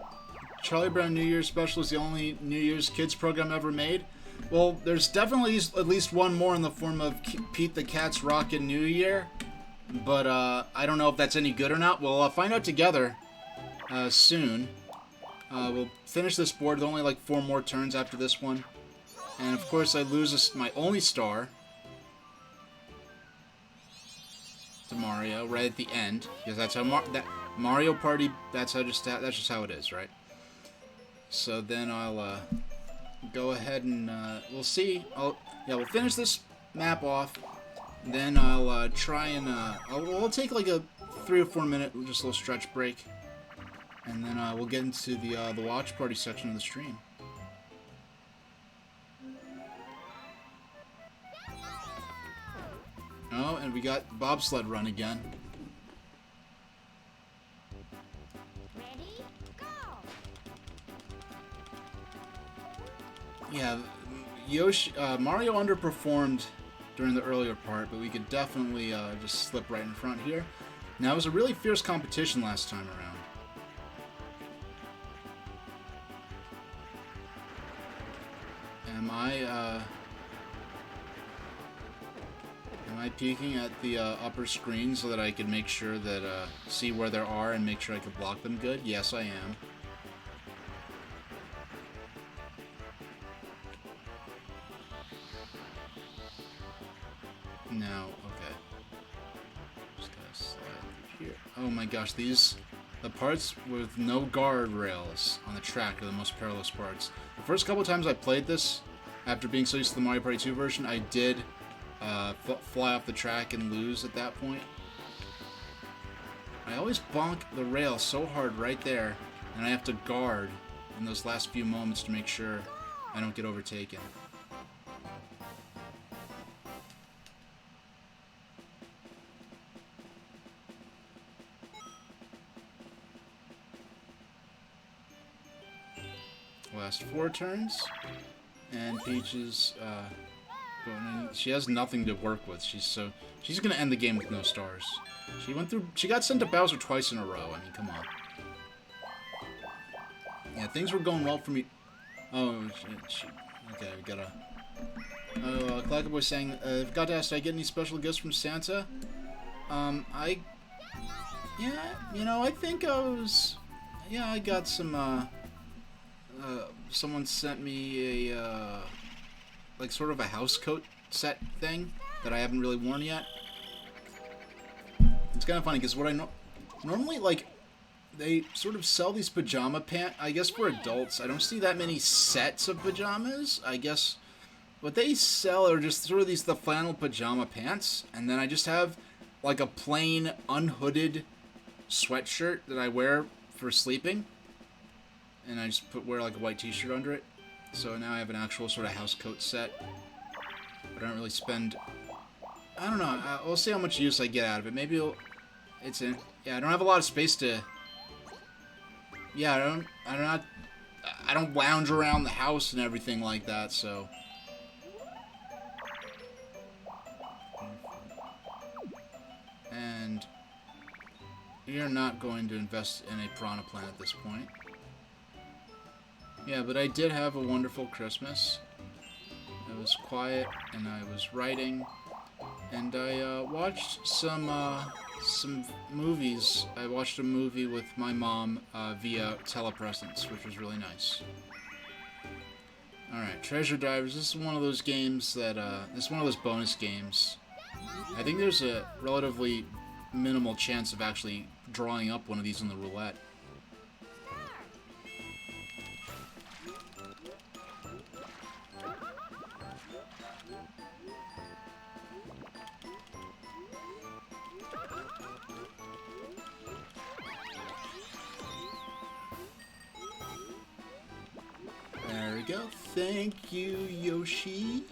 Charlie Brown New Year's Special is the only New Year's Kids program ever made. Well, there's definitely at least one more in the form of Pete the Cat's Rockin' New Year, but I don't know if that's any good or not. We'll find out together soon. We'll finish this board with only like 4 more turns after this one, and of course I lose my only star to Mario right at the end, because that's how Mario Party, that's just how it is, right? So then I'll go ahead and we'll see. We'll finish this map off. Then I'll try and we'll take like a 3 or 4 minute just a little stretch break, and then we'll get into the watch party section of the stream. Oh, and we got bobsled run again. Yeah, Mario underperformed during the earlier part, but we could definitely just slip right in front here. Now, it was a really fierce competition last time around. Am I peeking at the upper screen so that I can make sure that see where there are and make sure I can block them good? Yes, I am. No, okay. Just gotta slide through here. Oh my gosh, the parts with no guardrails on the track are the most perilous parts. The first couple times I played this, after being so used to the Mario Party 2 version, I did fly off the track and lose at that point. I always bonk the rail so hard right there, and I have to guard in those last few moments to make sure I don't get overtaken. Last 4 turns, and Peach is going in. She has nothing to work with. She's gonna end the game with no stars. She got sent to Bowser twice in a row. I mean, come on. Yeah, things were going well for me. Oh, shit. Okay, we gotta. Oh, Clackaboy saying, forgot to ask, did I get any special gifts from Santa? Yeah, I think I got some someone sent me a like sort of a house coat set thing that I haven't really worn yet. It's kind of funny because what I normally like, they sort of sell these pajama pants. I guess for adults, I don't see that many sets of pajamas. I guess what they sell are just sort of the flannel pajama pants, and then I just have like a plain unhooded sweatshirt that I wear for sleeping, and I just wear like a white t-shirt under it. So now I have an actual sort of house coat set, but I don't really spend. I don't know. We'll see how much use I get out of it. Maybe it's in. Yeah, I don't have a lot of space to. Yeah, I don't lounge around the house and everything like that. So. And you're not going to invest in a piranha plant at this point. Yeah, but I did have a wonderful Christmas. It was quiet, and I was writing, and I watched some movies. I watched a movie with my mom via telepresence, which was really nice. Alright, Treasure Divers. This is one of those games that, this is one of those bonus games. I think there's a relatively minimal chance of actually drawing up one of these on the roulette. There we go. Thank you, Yoshi.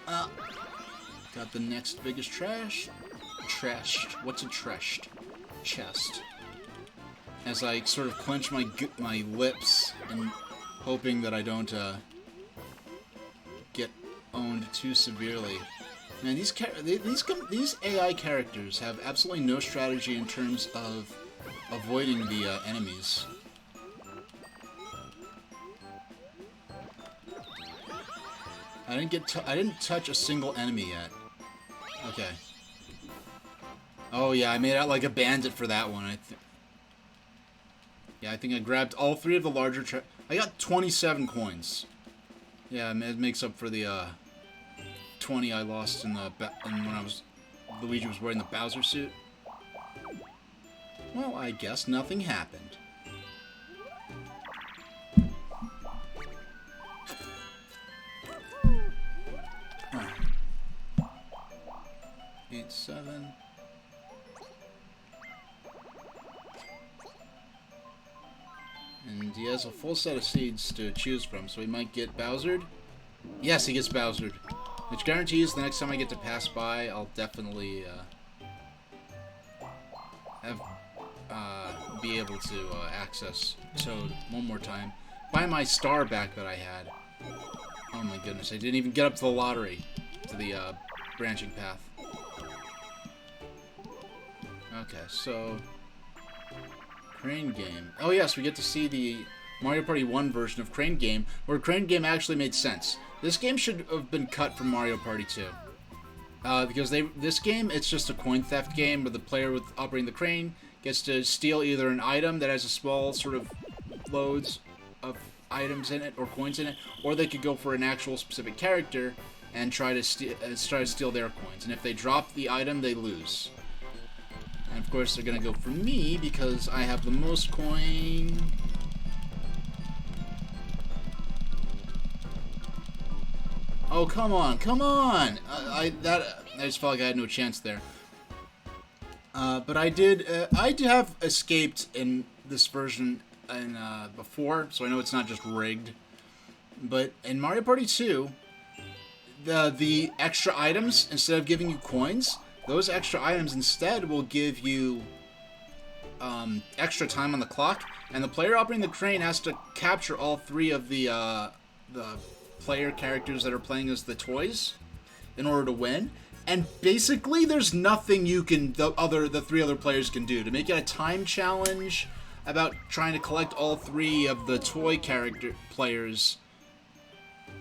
Got the next biggest trash. Trashed. What's a trashed? Chest. As I sort of clench my lips and hoping that I don't get owned too severely. Man, these AI characters have absolutely no strategy in terms of avoiding the enemies. I didn't touch a single enemy yet. Okay. Oh yeah, I made out like a bandit for that one. Yeah, I think I grabbed all three of the larger. I got 27 coins. Yeah, it makes up for the 20 I lost in when Luigi was wearing the Bowser suit. Well, I guess nothing happened. 8, 7. And he has a full set of seeds to choose from, so he might get Bowsered. Yes, he gets Bowsered. Which guarantees the next time I get to pass by, I'll definitely be able to access Toad one more time. Buy my star back that I had. Oh my goodness, I didn't even get up to the lottery, to the branching path. Okay, so Crane Game. Oh yes, we get to see the Mario Party 1 version of Crane Game, where Crane Game actually made sense. This game should have been cut from Mario Party 2. Because this game, it's just a coin theft game where the player with operating the crane gets to steal either an item that has a small sort of loads of items in it or coins in it, or they could go for an actual specific character and try to steal their coins. And if they drop the item, they lose. And of course, they're gonna go for me because I have the most coin. Oh, come on, come on! I just felt like I had no chance there. But I did have escaped in this version and before, so I know it's not just rigged. But in Mario Party 2, the extra items, instead of giving you coins, those extra items instead will give you extra time on the clock, and the player operating the crane has to capture all three of the player characters that are playing as the toys in order to win. And basically, there's nothing the three other players can do to make it a time challenge about trying to collect all three of the toy character players.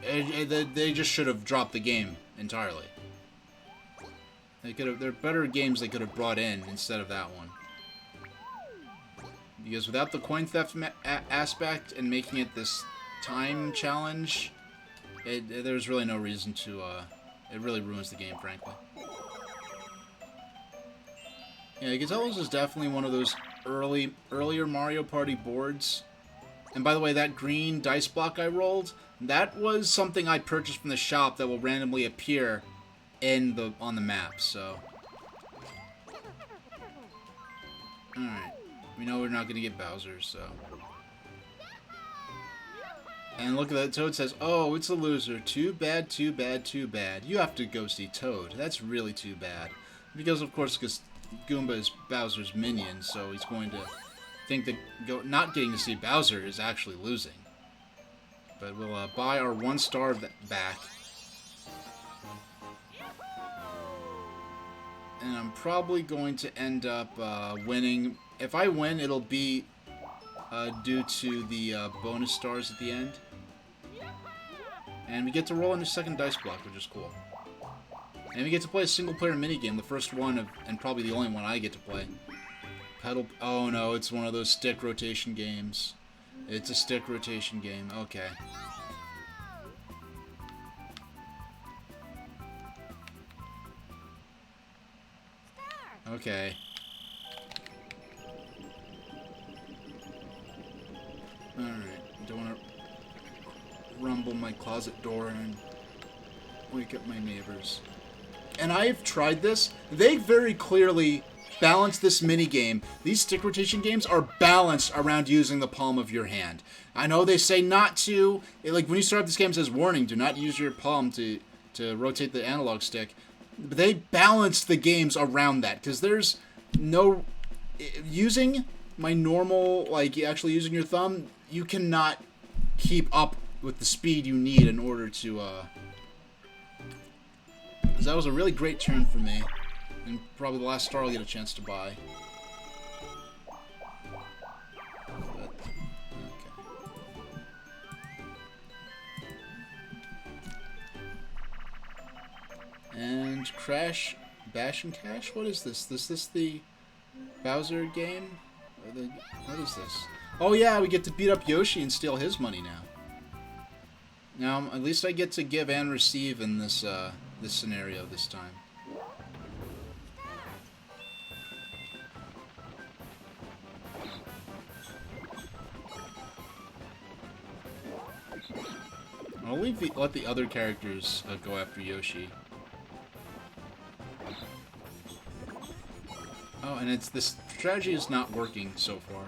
They just should have dropped the game entirely. There are better games they could have brought in instead of that one. Because without the coin theft aspect and making it this time challenge, there's really no reason to, it really ruins the game, frankly. Yeah, you can tell this is definitely one of those earlier Mario Party boards. And by the way, that green dice block I rolled, that was something I purchased from the shop that will randomly appear on the map, so. Alright. We know we're not going to get Bowser, so. And look at that. Toad says, oh, it's a loser. Too bad, too bad, too bad. You have to go see Toad. That's really too bad. Because, of course, Goomba is Bowser's minion, so he's going to think that not getting to see Bowser is actually losing. But we'll buy our 1 star back. And I'm probably going to end up winning. If I win, it'll be due to the bonus stars at the end. And we get to roll in a second dice block, which is cool. And we get to play a single-player minigame, the first one, and probably the only one I get to play. Oh no, it's one of those stick rotation games. It's a stick rotation game, okay. Okay. Alright, don't want to rumble my closet door and wake up my neighbors. And I've tried this. They very clearly balance this minigame. These stick rotation games are balanced around using the palm of your hand. I know they say not to. Like, when you start up this game, it says, warning, do not use your palm to rotate the analog stick. But they balance the games around that, because there's no... Using my normal, like, actually using your thumb, you cannot keep up with the speed you need in order to, because that was a really great turn for me. And probably the last star I'll get a chance to buy. But, okay. And Crash, Bash and Cash? What is this? Is this the Bowser game? What is this? Oh yeah, we get to beat up Yoshi and steal his money now. Now, at least I get to give and receive in this, this scenario this time. I'll let the other characters go after Yoshi. Oh, and this strategy is not working so far.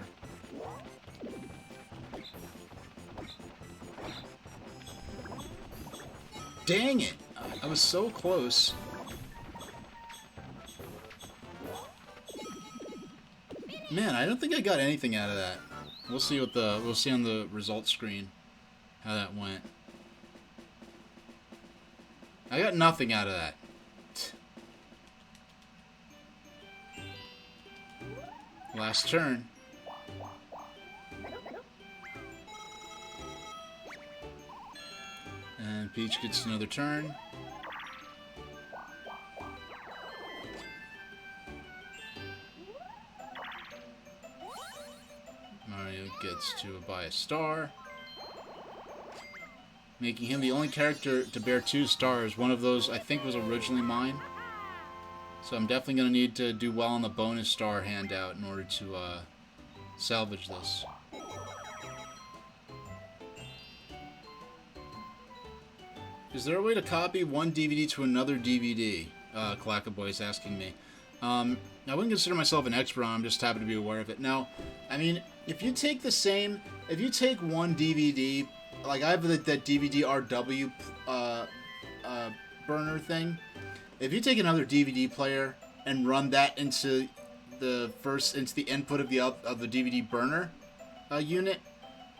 Dang it! I was so close. Man, I don't think I got anything out of that. We'll see on the results screen how that went. I got nothing out of that. Last turn. And Peach gets another turn. Mario gets to buy a star, making him the only character to bear 2 stars. One of those, I think, was originally mine. So I'm definitely going to need to do well on the bonus star handout in order to salvage this. Is there a way to copy one DVD to another DVD? Clackaboy is asking me. I wouldn't consider myself an expert on it, I'm just happy to be aware of it. Now, I mean, if you take one DVD, like I have that DVD RW burner thing, if you take another DVD player and run that into the input of the DVD burner unit,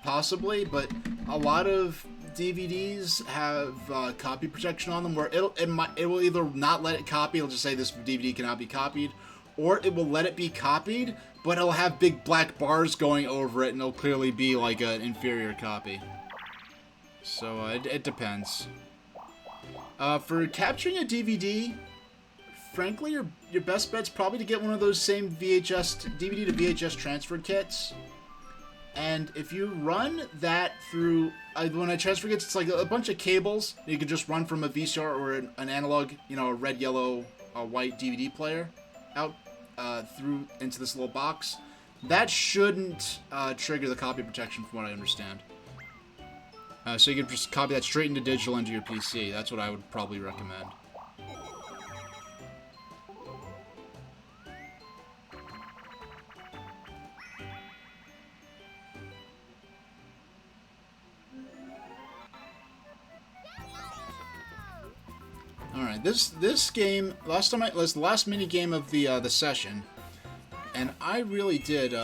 possibly, but a lot of DVDs have copy protection on them where it will either not let it copy, it'll just say this DVD cannot be copied, or it will let it be copied, but it'll have big black bars going over it and it'll clearly be like an inferior copy. So it depends. For capturing a DVD, frankly, your best bet's probably to get one of those same DVD to VHS transfer kits. And if you run that through, when I transfer gets, it's like a bunch of cables. You can just run from a VCR or an analog, you know, a red, yellow, white DVD player out through into this little box. That shouldn't trigger the copy protection, from what I understand. So you can just copy that straight into digital into your PC. That's what I would probably recommend. Alright, this game, was the last mini game of the session, and I really did,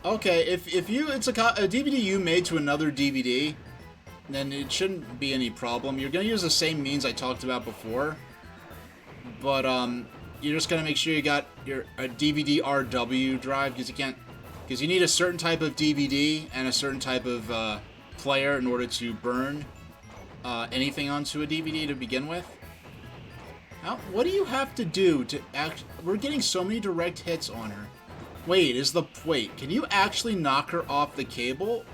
okay, if it's a DVD you made to another DVD, then it shouldn't be any problem. You're gonna use the same means I talked about before, but, you're just gonna make sure you got a DVD RW drive, because you need a certain type of DVD and a certain type of, player in order to burn anything onto a DVD to begin with. What do you have to do to We're getting so many direct hits on her. Wait, can you actually knock her off the cable?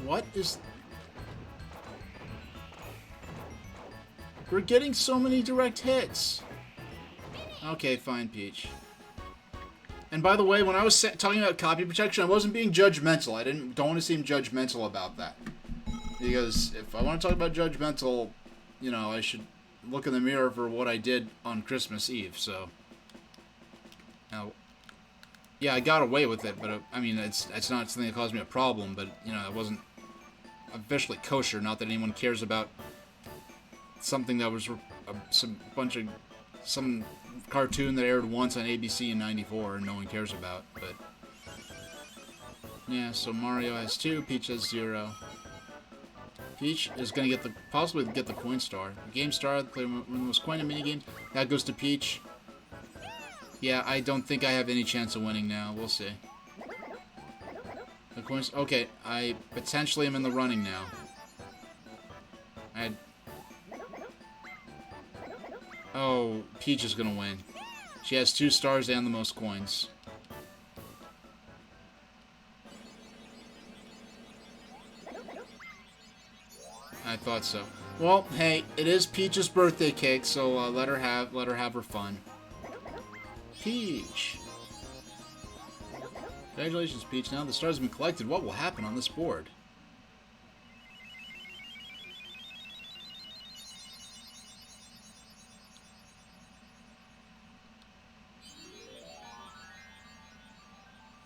What is... We're getting so many direct hits. Okay, fine, Peach. And by the way, when I was talking about copy protection, I wasn't being judgmental. I don't want to seem judgmental about that. Because if I want to talk about judgmental, you know, I should look in the mirror for what I did on Christmas Eve, so... Now, yeah, I got away with it, but, I mean, it's not something that caused me a problem, but, you know, it wasn't officially kosher. Not that anyone cares about something that was some cartoon that aired once on ABC in '94 and no one cares about, but yeah, so Mario has 2, Peach has 0. Peach is gonna possibly get the coin star. Game star, play one of the most coin in minigames. That goes to Peach. Yeah, I don't think I have any chance of winning now. We'll see. The coins. Okay, I potentially am in the running now. Oh, Peach is gonna win. She has 2 stars and the most coins. I thought so. Well, hey, it is Peach's birthday cake, so let her have her fun. Peach. Congratulations, Peach. Now the stars have been collected. What will happen on this board?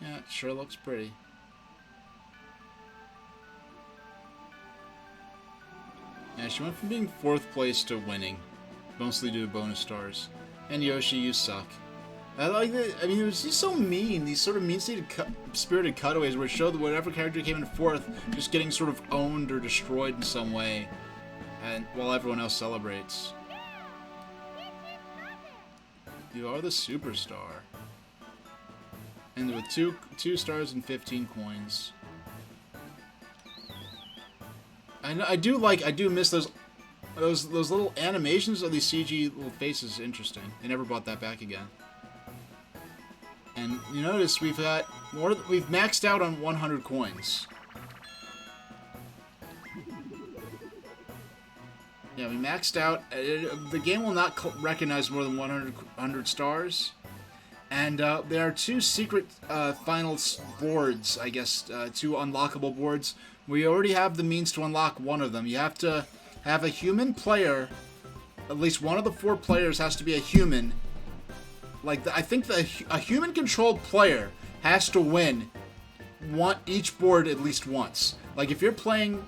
Yeah, it sure looks pretty. Yeah, she went from being 4th place to winning, mostly due to bonus stars. And Yoshi, you suck. I like that. I mean, it was just so mean. These sort of mean-spirited cutaways where it showed that whatever character came in 4th just getting sort of owned or destroyed in some way, and while everyone else celebrates. You are the superstar. And with two stars and 15 coins. I do miss those little animations of these CG little faces. Interesting. They never brought that back again. And you notice we've maxed out on 100 coins. Yeah, we maxed out. The game will not recognize more than 100 stars. And there are 2 secret finals boards, I guess, 2 unlockable boards. We already have the means to unlock one of them. You have to have a human player. At least one of the 4 players has to be a human. Like, I think a human-controlled player has to win each board at least once. Like, if you're playing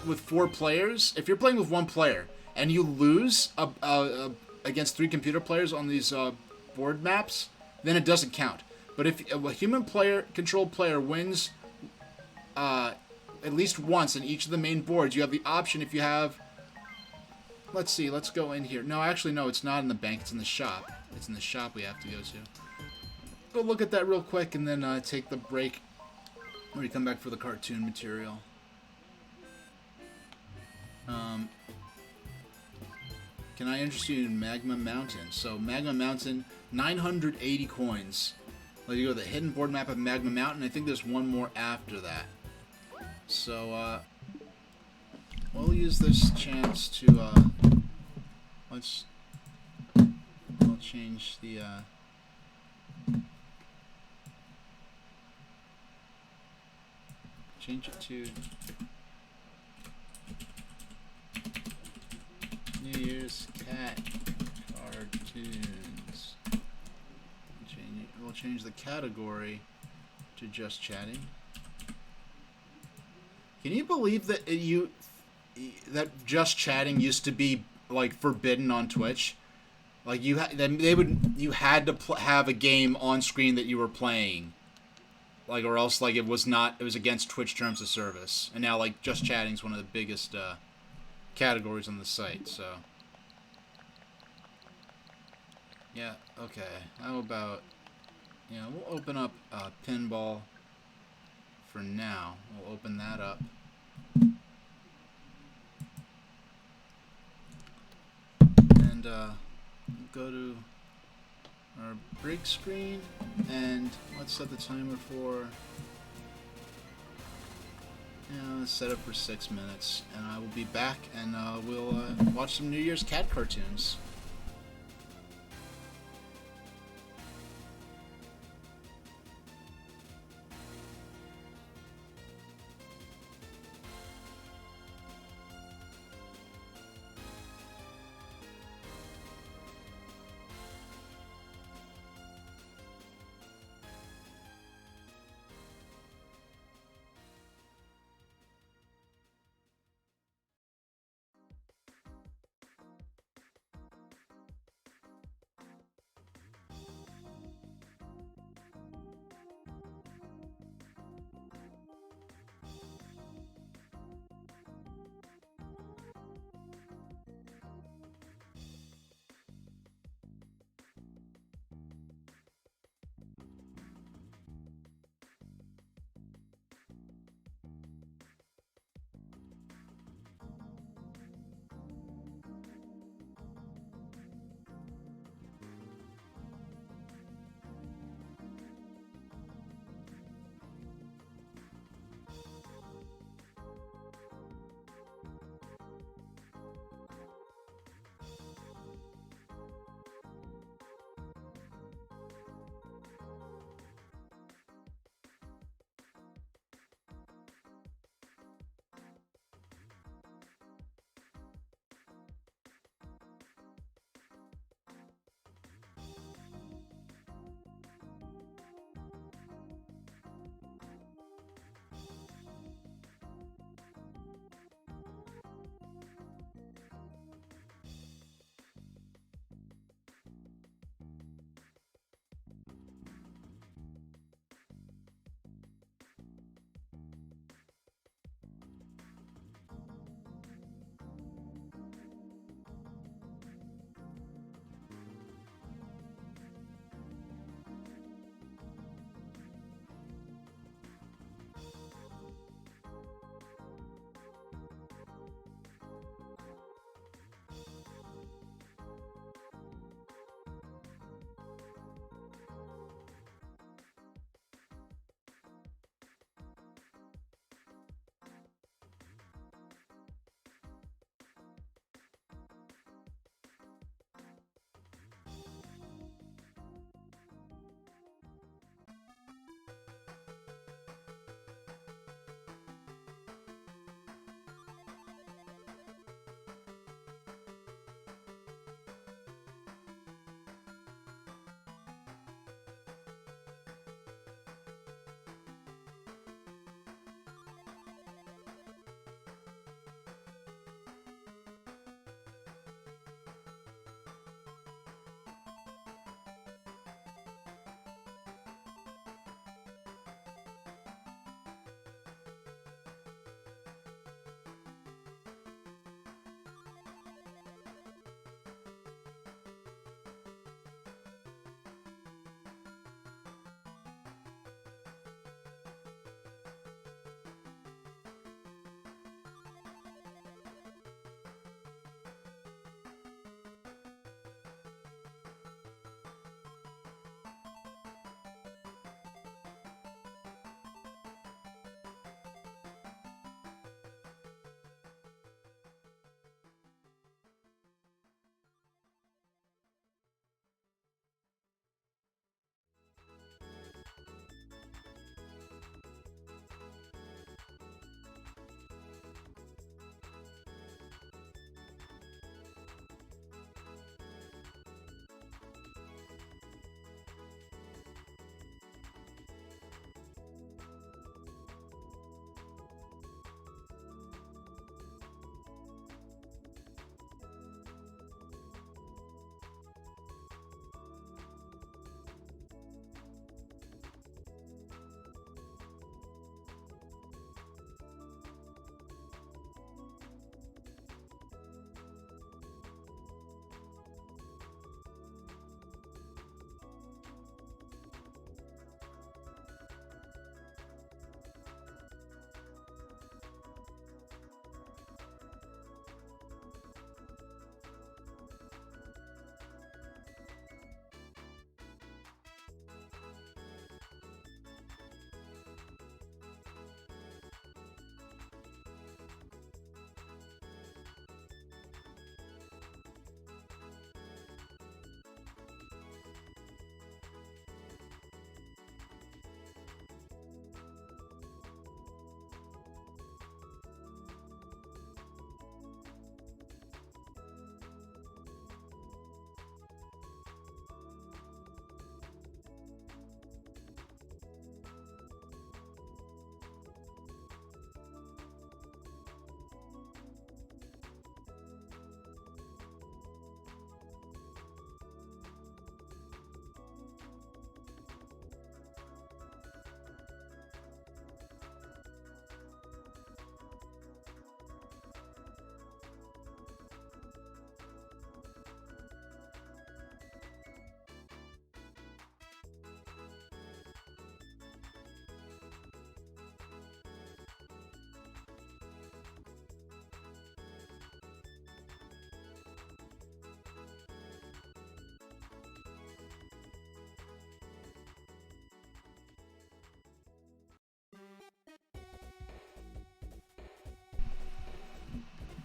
with 4 players, if you're playing with 1 player, and you lose against 3 computer players on these board maps, then it doesn't count. But if a human-controlled player wins at least once in each of the main boards, you have the option if you have... Let's see, let's go in here. No, actually, no, it's not in the bank, it's in the shop. It's in the shop we have to go to. Go look at that real quick and then take the break when we come back for the cartoon material. can I interest you in Magma Mountain? So Magma Mountain, 980 coins. Let you go to the hidden board map of Magma Mountain. I think there's one more after that. So we'll use this chance to we'll change the change it to New Year's Cat Cartoons. We'll change the category to just chatting. Can you believe that that just chatting used to be like forbidden on Twitch? Like you had to have a game on screen that you were playing, like, or else like it was against Twitch terms of service. And now like just chatting is one of the biggest categories on the site. So yeah, okay. How about, yeah, we'll open up pinball for now. We'll open that up. And go to our break screen, and let's set the timer for, let's set it for 6 minutes, and I will be back, and we'll watch some New Year's cat cartoons.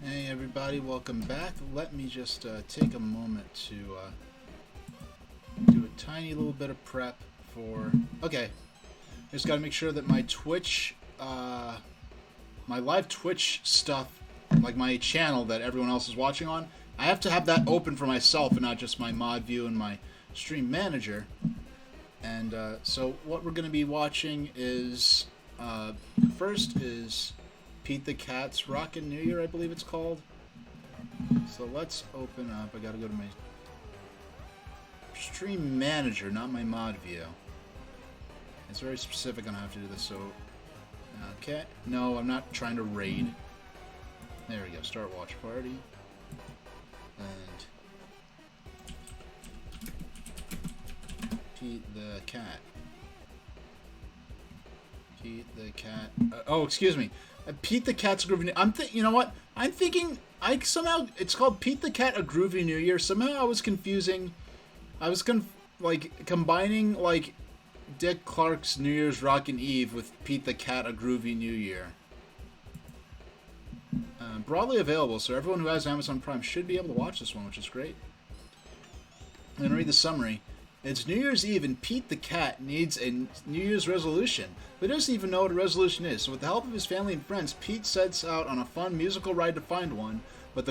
Hey everybody, welcome back. Let me just take a moment to do a tiny little bit of prep for... Okay, I just gotta make sure that my Twitch, my live Twitch stuff, like my channel that everyone else is watching on, I have to have that open for myself and not just my mod view and my stream manager. And so what we're gonna be watching is, first is Pete the Cat's Rockin' New Year, I believe it's called. So let's open up. I gotta go to my stream manager, not my mod view. It's very specific on how to do this, so... Okay. No, I'm not trying to raid. There we go. Start watch party. And... Pete the Cat. Pete the Cat... oh, excuse me. Pete the Cat's Groovy... you know what? I'm thinking... somehow... It's called Pete the Cat A Groovy New Year. Somehow I was confusing... I was combining, like, Dick Clark's New Year's Rockin' Eve with Pete the Cat A Groovy New Year. Broadly available, so everyone who has Amazon Prime should be able to watch this one, which is great. I'm going to read the summary. It's New Year's Eve and Pete the Cat needs a New Year's resolution, but doesn't even know what a resolution is. So with the help of his family and friends, Pete sets out on a fun musical ride to find one, but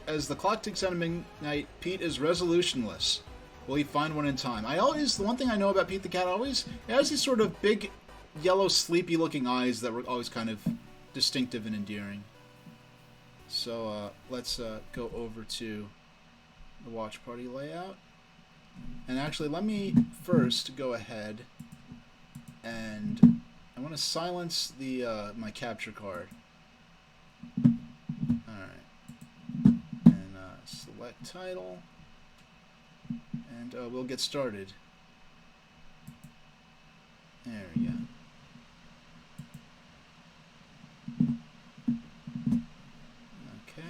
as the clock ticks out of midnight, Pete is resolutionless. Will he find one in time? The one thing I know about Pete the Cat he has these sort of big, yellow, sleepy looking eyes that were always kind of distinctive and endearing. So let's go over to the watch party layout. And actually, let me first go ahead and I want to silence the my capture card. Alright. And select title. And we'll get started. There we go. Okay.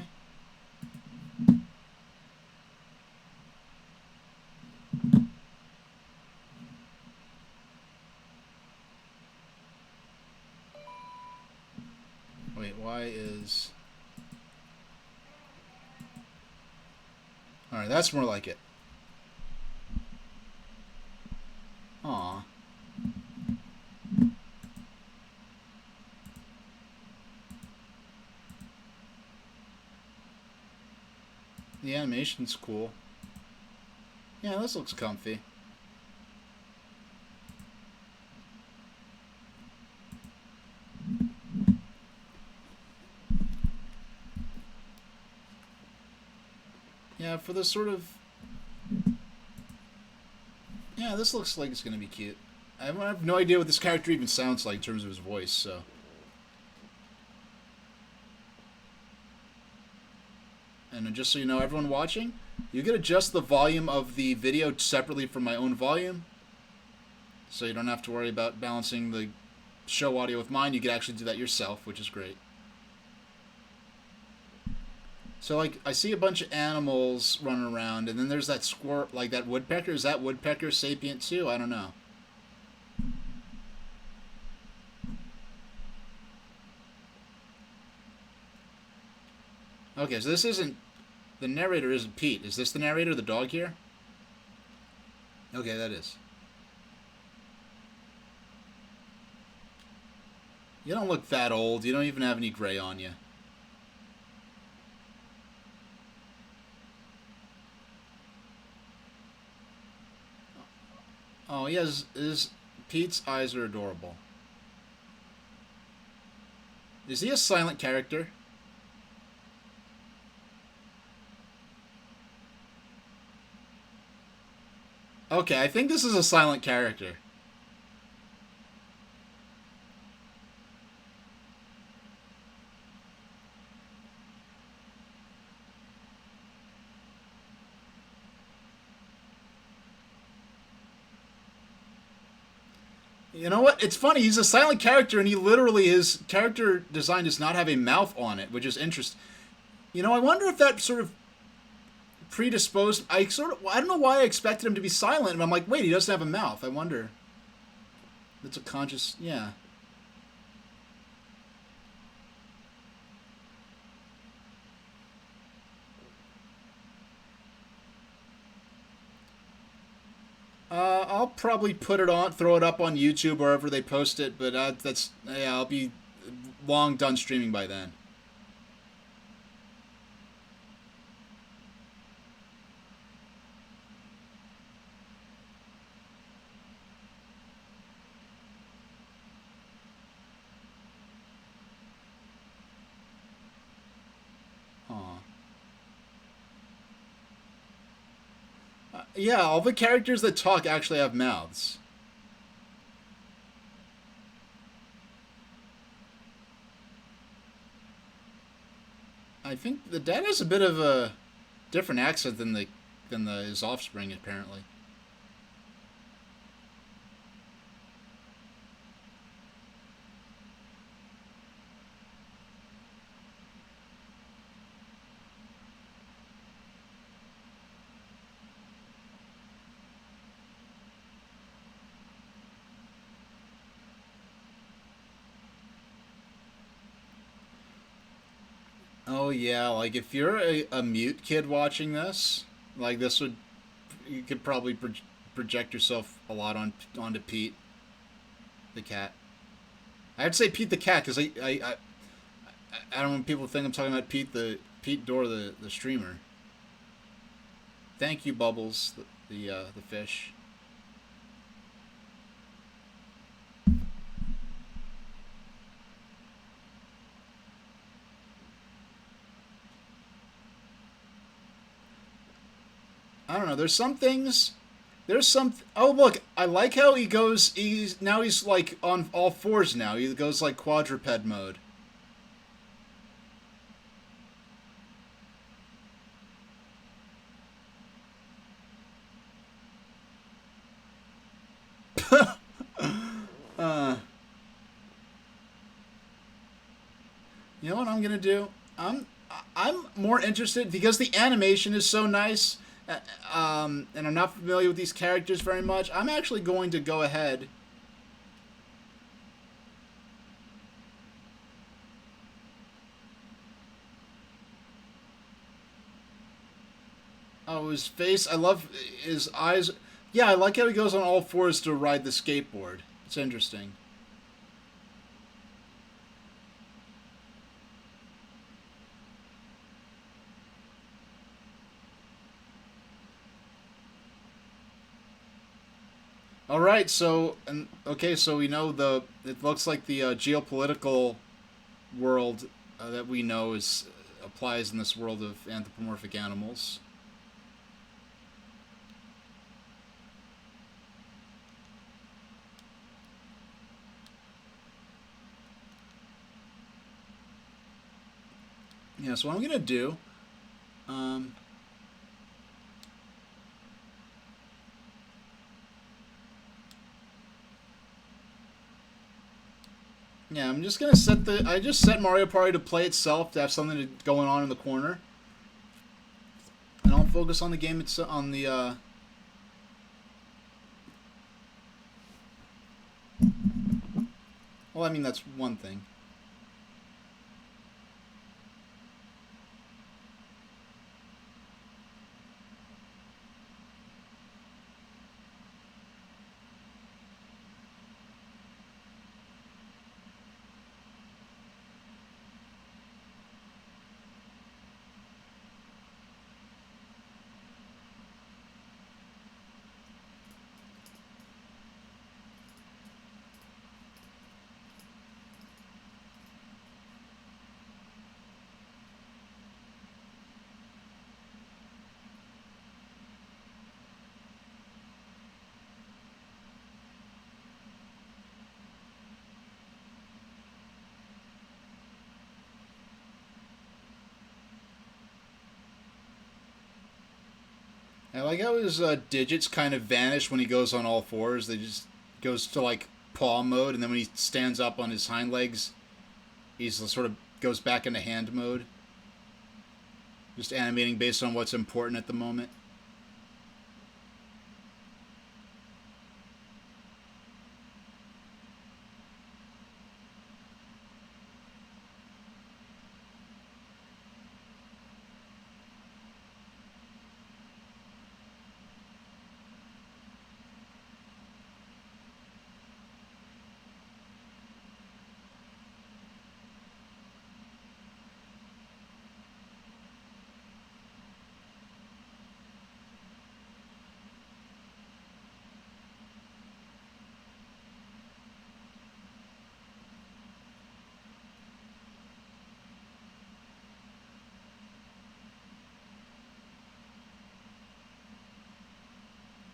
Wait, why is... Alright, that's more like it. Aw. The animation's cool. Yeah, this looks comfy. Yeah, for this sort of... Yeah, this looks like it's going to be cute. I have no idea what this character even sounds like in terms of his voice, so... And just so you know, everyone watching, you can adjust the volume of the video separately from my own volume. So you don't have to worry about balancing the show audio with mine. You can actually do that yourself, which is great. So, like, I see a bunch of animals running around, and then there's that squirt, like that woodpecker. Is that woodpecker sapient too? I don't know. Okay, so this isn't... The narrator isn't Pete. Is this the narrator, the dog here? Okay, that is. You don't look that old. You don't even have any gray on you. Oh, he has... Pete's eyes are adorable. Is he a silent character? Okay, I think this is a silent character. You know what? It's funny. He's a silent character, and he literally, his character design does not have a mouth on it, which is interesting. You know, I wonder if that sort of predisposed... I don't know why I expected him to be silent, and I'm like, wait, he doesn't have a mouth. I wonder. That's a conscious... Yeah. probably put it on, throw it up on YouTube wherever they post it. But I'll be long done streaming by then. Yeah, all the characters that talk actually have mouths. I think the dad has a bit of a different accent than his offspring apparently. Oh yeah, like if you're a mute kid watching this, like this would you could probably project yourself a lot onto Pete the cat. I'd say Pete the cat because I don't want people to think I'm talking about Pete Dorr the streamer. Thank you, Bubbles, the fish. I don't know. There's some things. There's some. Oh look, I like how he goes. He's like on all fours now. He goes like quadruped mode. You know what I'm gonna do? I'm more interested because the animation is so nice, and I'm not familiar with these characters very much. I'm actually going to go ahead. Oh, his face! I love his eyes. Yeah, I like how he goes on all fours to ride the skateboard. It's interesting. All right, so so we know it looks like the geopolitical world that we know is applies in this world of anthropomorphic animals. Yeah, so what I'm gonna do, um, yeah, I'm just gonna I just set Mario Party to play itself to have something going on in the corner, and I'll focus on the game itself on the. Well, I mean that's one thing. I like how his digits kind of vanish when he goes on all fours. They just goes to like paw mode, and then when he stands up on his hind legs, he's sort of goes back into hand mode. Just animating based on what's important at the moment.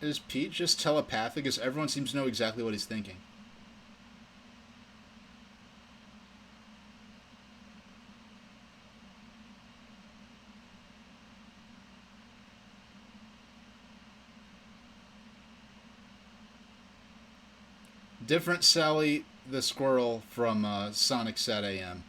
Is Pete just telepathic? Because everyone seems to know exactly what he's thinking. Different Sally the squirrel from Sonic Set AM.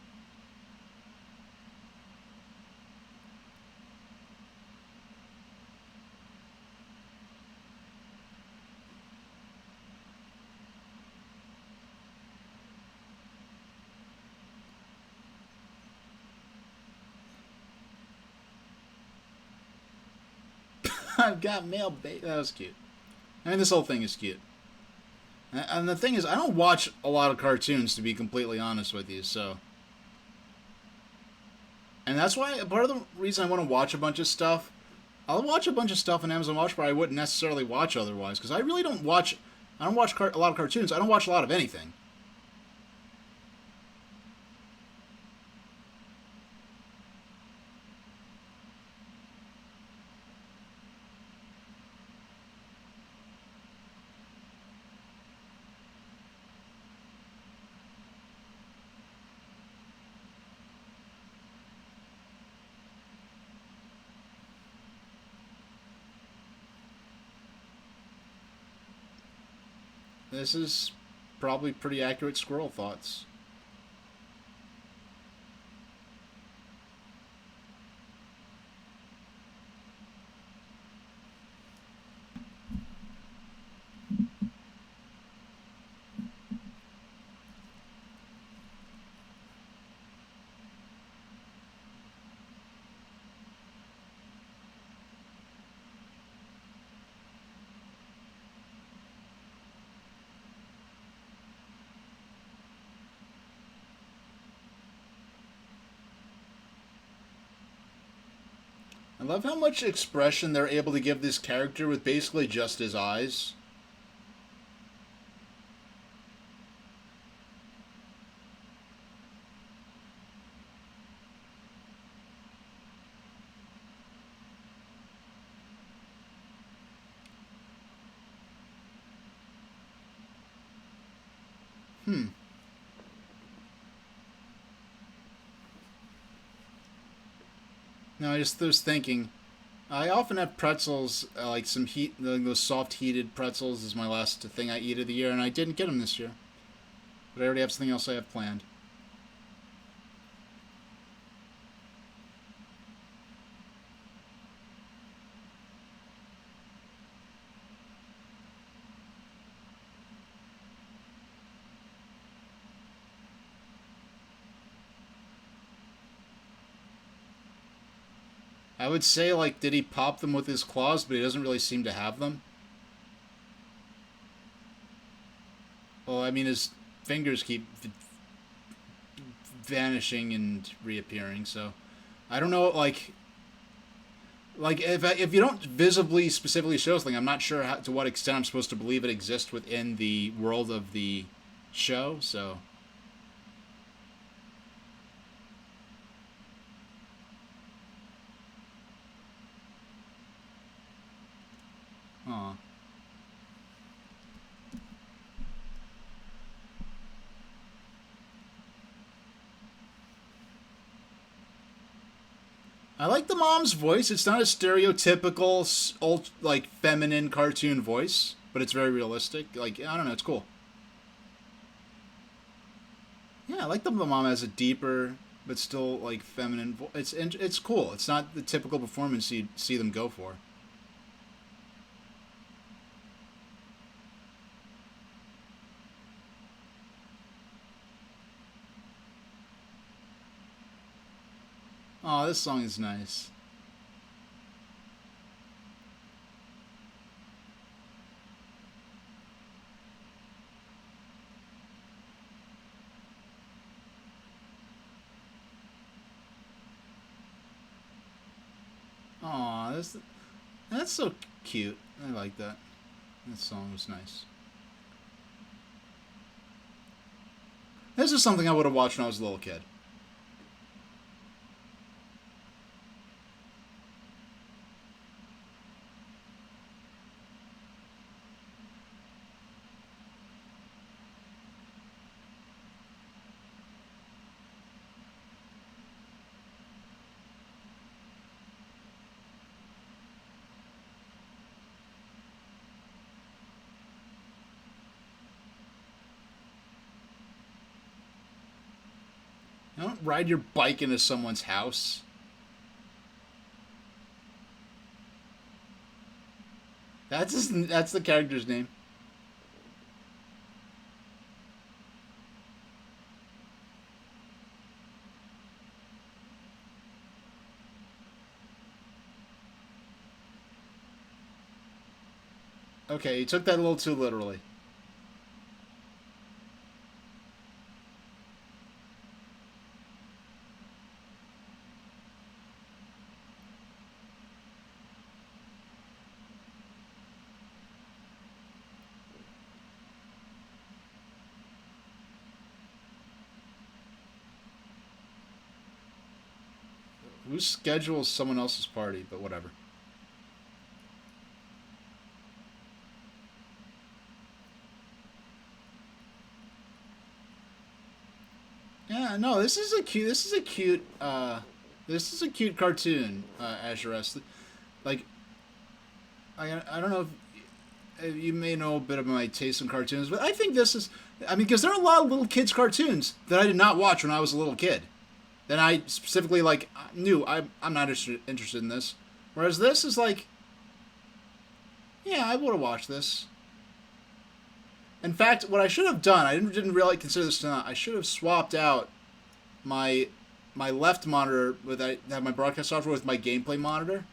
I've got mail, baby. That was cute. I mean, this whole thing is cute. And the thing is, I don't watch a lot of cartoons, to be completely honest with you, so. And that's why, part of the reason I want to watch a bunch of stuff, I'll watch a bunch of stuff on Amazon Watch where I wouldn't necessarily watch otherwise, because I really don't watch, I don't watch a lot of cartoons, I don't watch a lot of anything. This is probably pretty accurate squirrel thoughts. I love how much expression they're able to give this character with basically just his eyes. Hmm. No, I just was thinking. I often have pretzels, like some heat, those soft heated pretzels is my last thing I eat of the year, and I didn't get them this year. But I already have something else I have planned. I would say, like, did he pop them with his claws, but he doesn't really seem to have them? Well, I mean, his fingers keep vanishing and reappearing, so. I don't know, like if you don't visibly specifically show something, I'm not sure to what extent I'm supposed to believe it exists within the world of the show. So, aw. I like the mom's voice. It's not a stereotypical, like feminine cartoon voice, but it's very realistic. Like I don't know, it's cool. Yeah, I like the mom has a deeper but still like feminine. It's cool. It's not the typical performance you see them go for. Oh, this song is nice. Oh, that's so cute. I like that. That song was nice. This is something I would have watched when I was a little kid. Don't ride your bike into someone's house. That's the character's name. Okay, you took that a little too literally. Who schedules someone else's party? But whatever. Yeah, no, this is a cute. This is a cute. This is a cute cartoon. Azure S. Like, I don't know if you may know a bit of my taste in cartoons, but I think this is. I mean, because there are a lot of little kids' cartoons that I did not watch when I was a little kid. Then I specifically like knew I'm not interested in this. Whereas this is like, yeah, I would have watched this. In fact, what I should have done, I didn't really consider this tonight. I should have swapped out my left monitor with I have my broadcast software with my gameplay monitor.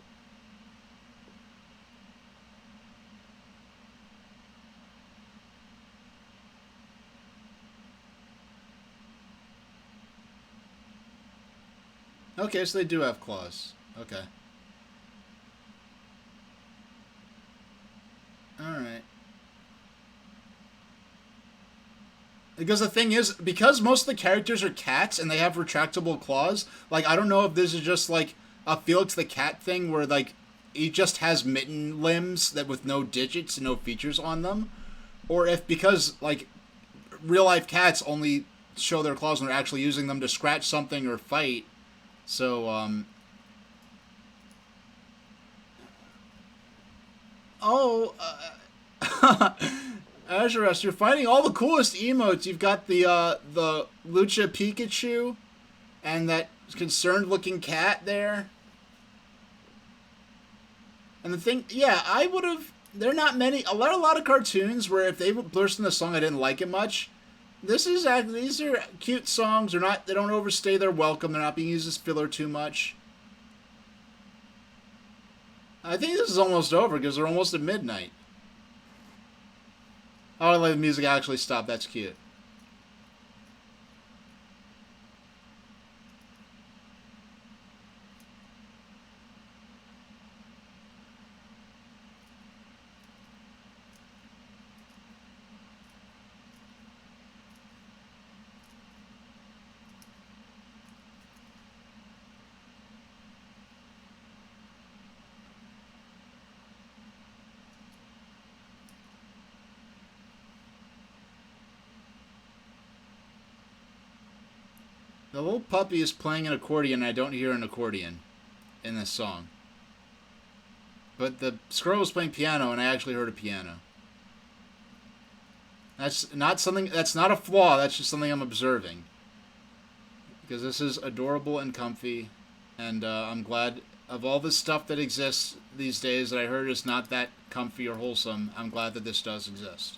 Okay, so they do have claws. Okay. Alright. Because the thing is, because most of the characters are cats and they have retractable claws, like, I don't know if this is just, like, a Felix the Cat thing where, like, he just has mitten limbs that with no digits and no features on them, or if because, like, real-life cats only show their claws when they're actually using them to scratch something or fight. So, Oh, Azure S, you're finding all the coolest emotes. You've got the Lucha Pikachu and that concerned looking cat there. And the thing, yeah, I would have. There are not many. A lot of cartoons where if they burst in the song, I didn't like it much. These are cute songs. They're not. They don't overstay their welcome. They're not being used as filler too much. I think this is almost over because they're almost at midnight. Oh, I let the music actually stop. That's cute. The little puppy is playing an accordion. I don't hear an accordion in this song. But the squirrel was playing piano, and I actually heard a piano. That's not something. That's not a flaw. That's just something I'm observing. Because this is adorable and comfy, and I'm glad of all the stuff that exists these days that I heard is not that comfy or wholesome. I'm glad that this does exist.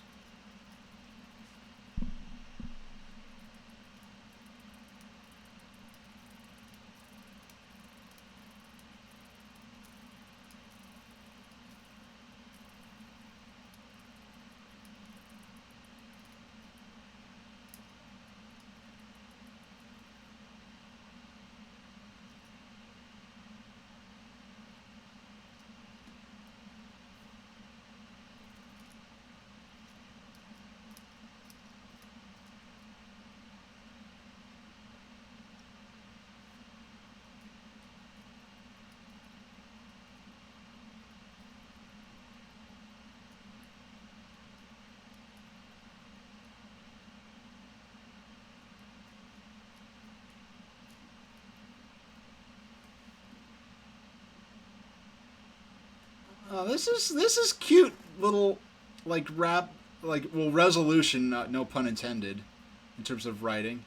This is cute little like rap resolution, no pun intended, in terms of writing.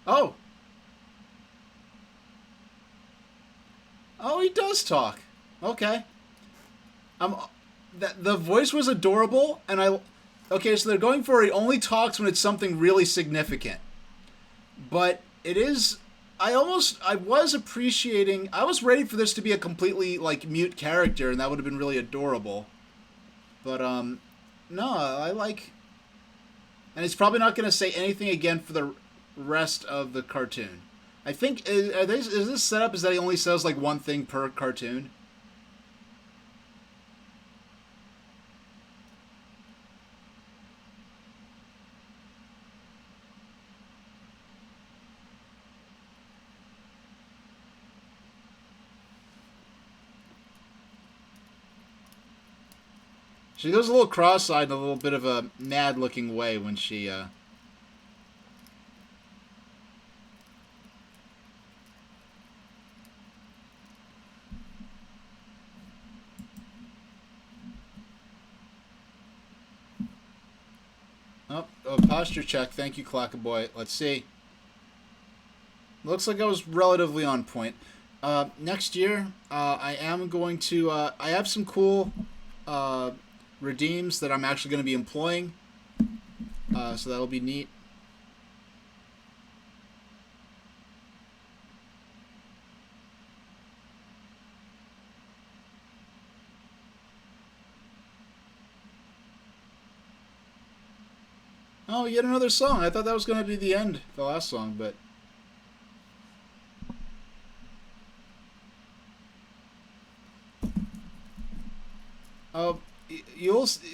Oh. Oh, he does talk. Okay. That the voice was adorable, and I. Okay, so they're going for he only talks when it's something really significant, but it is. I was appreciating. I was ready for this to be a completely like mute character, and that would have been really adorable. But no, I like. And he's probably not going to say anything again for the rest of the cartoon. I think is this set up is that he only says like one thing per cartoon. She goes a little cross-eyed in a little bit of a mad-looking way when she. Oh, posture check. Thank you, Clackaboy. Let's see. Looks like I was relatively on point. Next year, I am going to. I have some cool redeems that I'm actually going to be employing. So that'll be neat. Oh, yet another song. I thought that was going to be the end, the last song, but...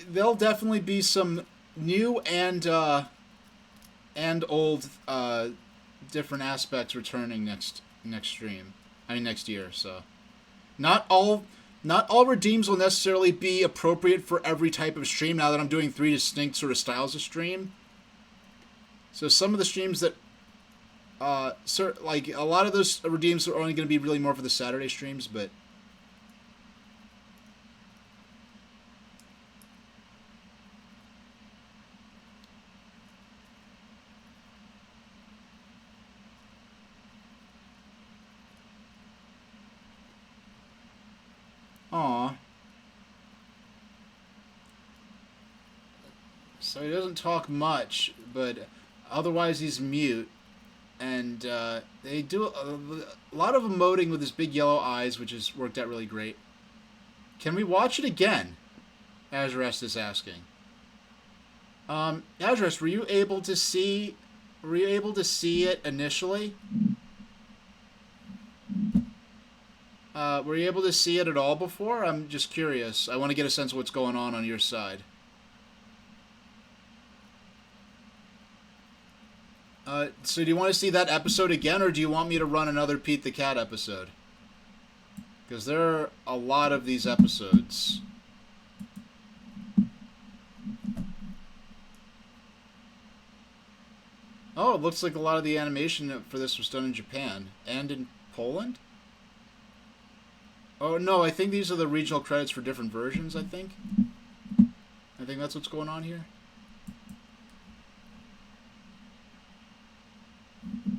There'll definitely be some new and old different aspects returning next stream. I mean next year. So not all redeems will necessarily be appropriate for every type of stream. Now that I'm doing 3 distinct sort of styles of stream, so some of the streams that like a lot of those redeems are only going to be really more for the Saturday streams, but. Aw. So he doesn't talk much, but otherwise he's mute. And they do a lot of emoting with his big yellow eyes, which has worked out really great. Can we watch it again? Azarest is asking. Azarest, were you able to see it initially? Were you able to see it at all before? I'm just curious. I want to get a sense of what's going on your side. So do you want to see that episode again, or do you want me to run another Pete the Cat episode? Because there are a lot of these episodes. Oh, it looks like a lot of the animation for this was done in Japan. And in Poland? Oh, no, I think these are the regional credits for different versions, I think. I think that's what's going on here.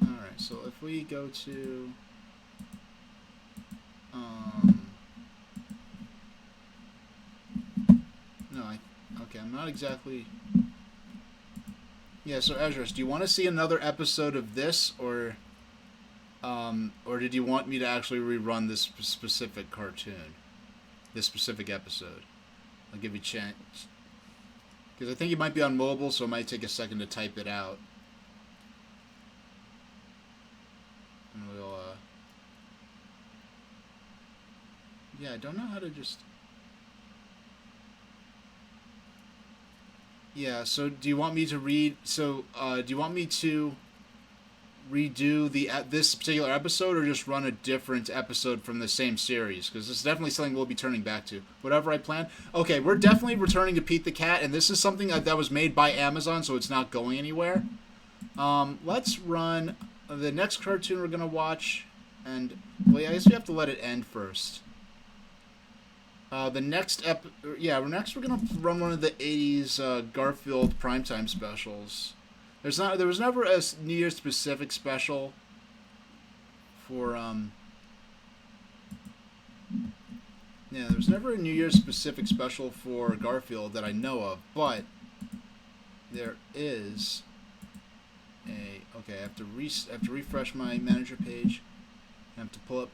Alright, so if we go to... Okay, I'm not exactly... Yeah, so Ezra, do you want to see another episode of this, or did you want me to actually rerun this specific cartoon? This specific episode? I'll give you a chance. Because I think you might be on mobile, so it might take a second to type it out. And we'll, yeah, I don't know how to just... Yeah, so do you want me to read... So, do you want me to redo this particular episode, or just run a different episode from the same series? Because this is definitely something we'll be turning back to. Whatever I plan. Okay, we're definitely returning to Pete the Cat, and this is something that was made by Amazon, so it's not going anywhere. Let's run the next cartoon we're going to watch, and... Well, yeah, I guess we have to let it end first. Next we're gonna run one of the 80s Garfield primetime specials. There was never a New Year's specific special for yeah, there was never a New Year's specific special for Garfield that I know of, but there is a okay. I have to refresh my manager page. I have to pull up.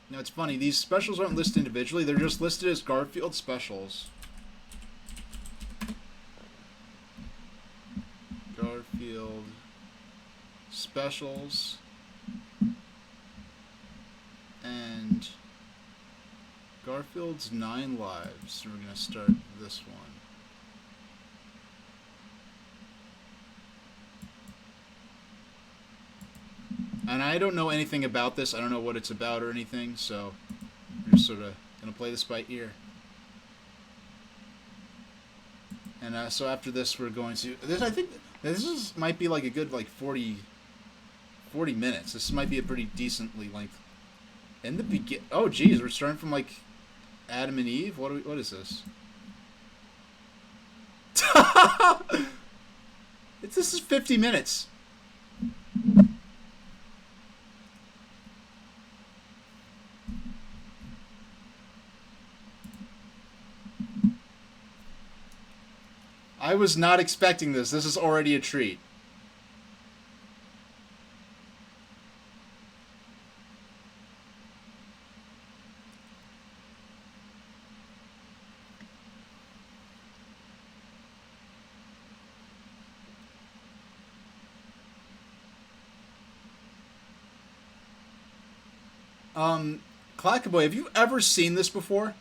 Now it's funny. These specials aren't listed individually. They're just listed as Garfield specials. Garfield specials and Garfield's 9 Lives. So we're gonna start this one. And I don't know anything about this. I don't know what it's about or anything, so we're just sort of gonna play this by ear. And so after this, we're going to this. I think this might be like a good 40 minutes. This might be a pretty decently length. In the oh geez, we're starting from like Adam and Eve. What is this? This is 50 minutes. I was not expecting this. This is already a treat. Clackaboy, have you ever seen this before?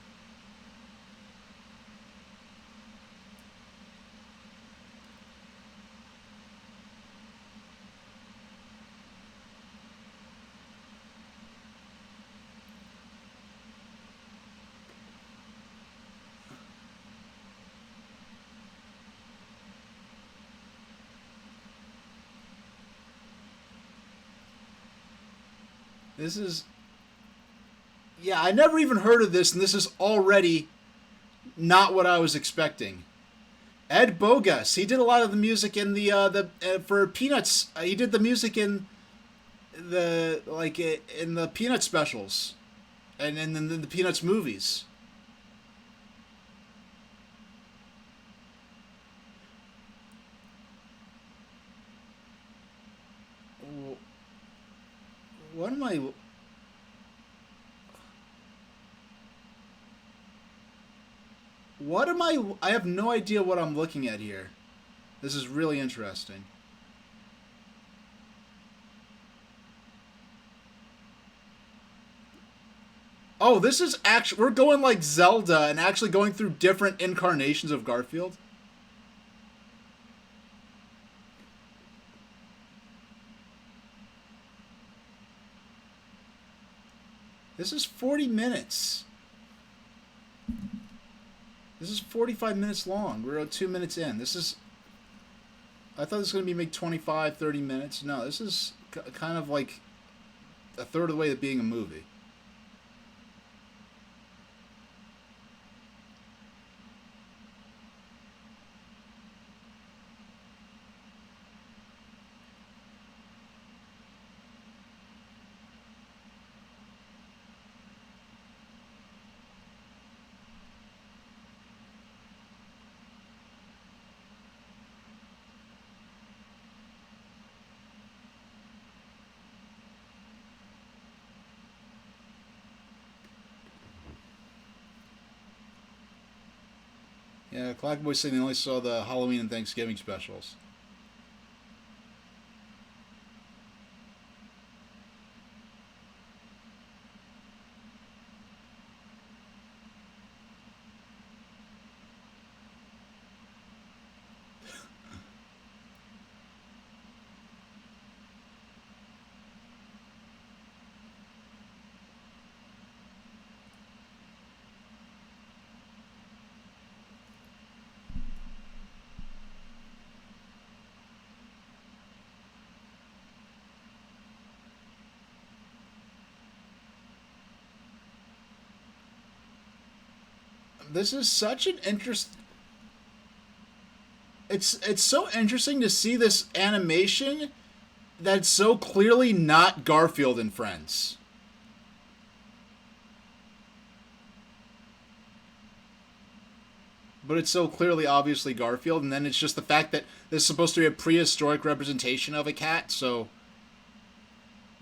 This is... Yeah, I never even heard of this, and this is already not what I was expecting. Ed Bogas, he did a lot of the music in the for Peanuts. He did the music in the Peanut specials, and in the Peanuts movies. What am I? What am I? I have no idea what I'm looking at here. This is really interesting. Oh, this is actually... We're going like Zelda and actually going through different incarnations of Garfield. This is 40 minutes. This is 45 minutes long. We're 2 minutes in. This is... I thought this was going to be like 25, 30 minutes. No, this is kind of like a third of the way to being a movie. Yeah, Clackaboy saying they only saw the Halloween and Thanksgiving specials. This is such an interest. it's so interesting to see this animation that's so clearly not Garfield and Friends. But it's so clearly, obviously Garfield, and then it's just the fact that this is supposed to be a prehistoric representation of a cat, so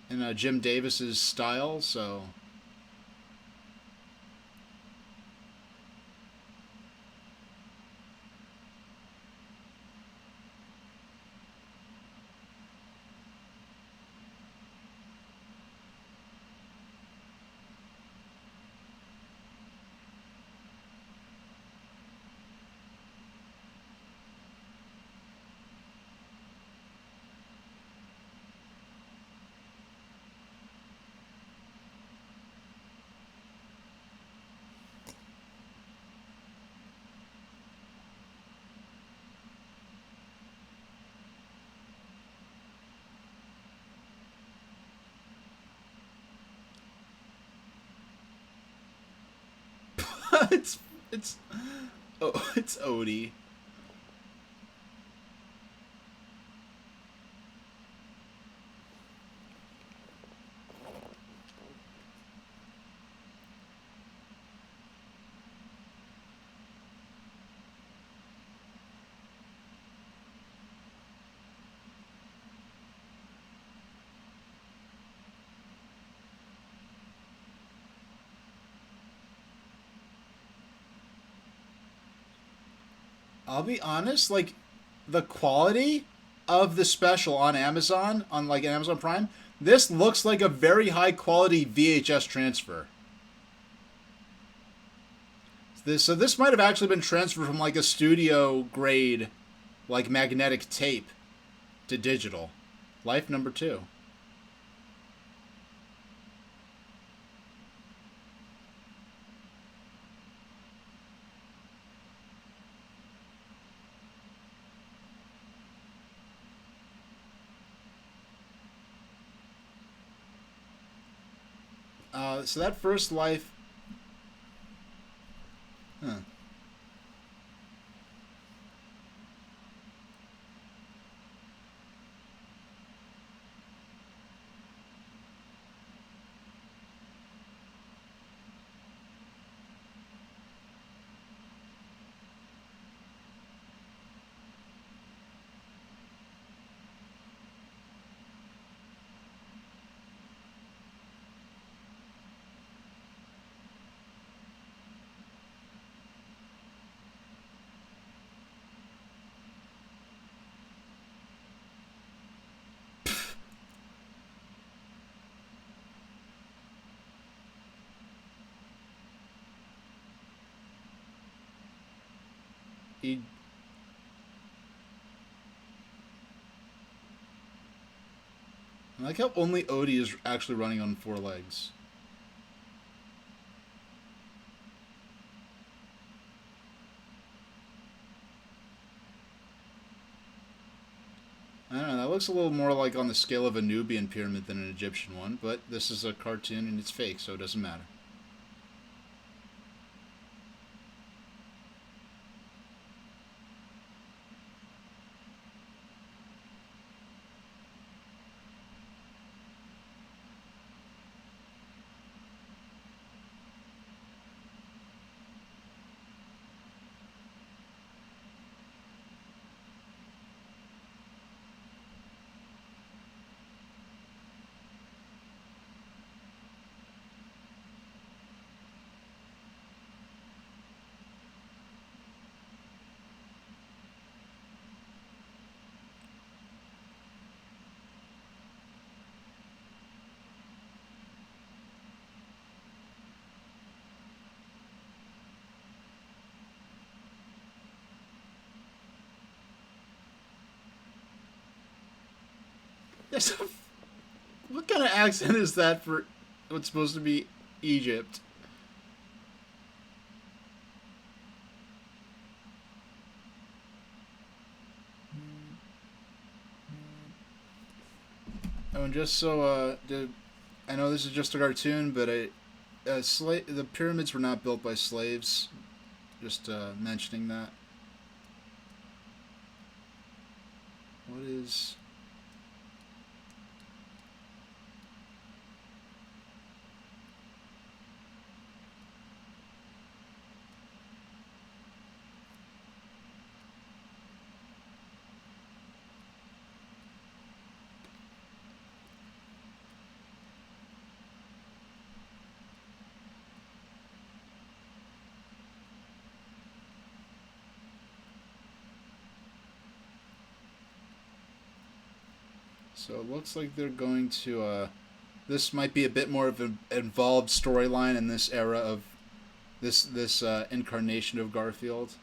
in Jim Davis's style, so it's oh, it's Odie. I'll be honest, like the quality of the special on Amazon, on like Amazon Prime, this looks like a very high quality VHS transfer. So this might have actually been transferred from like a studio grade, like magnetic tape, to digital. Life number two. So that first life, huh? He, I like how only Odie is actually running on four legs. I don't know. That looks a little more like on the scale of a Nubian pyramid than an Egyptian one, but this is a cartoon and it's fake, so it doesn't matter. There's a, what kind of accent is that for what's supposed to be Egypt? Oh, and just so I know this is just a cartoon, but the pyramids were not built by slaves. Just mentioning that. What is... So it looks like they're going to, this might be a bit more of an involved storyline in this era of this incarnation of Garfield.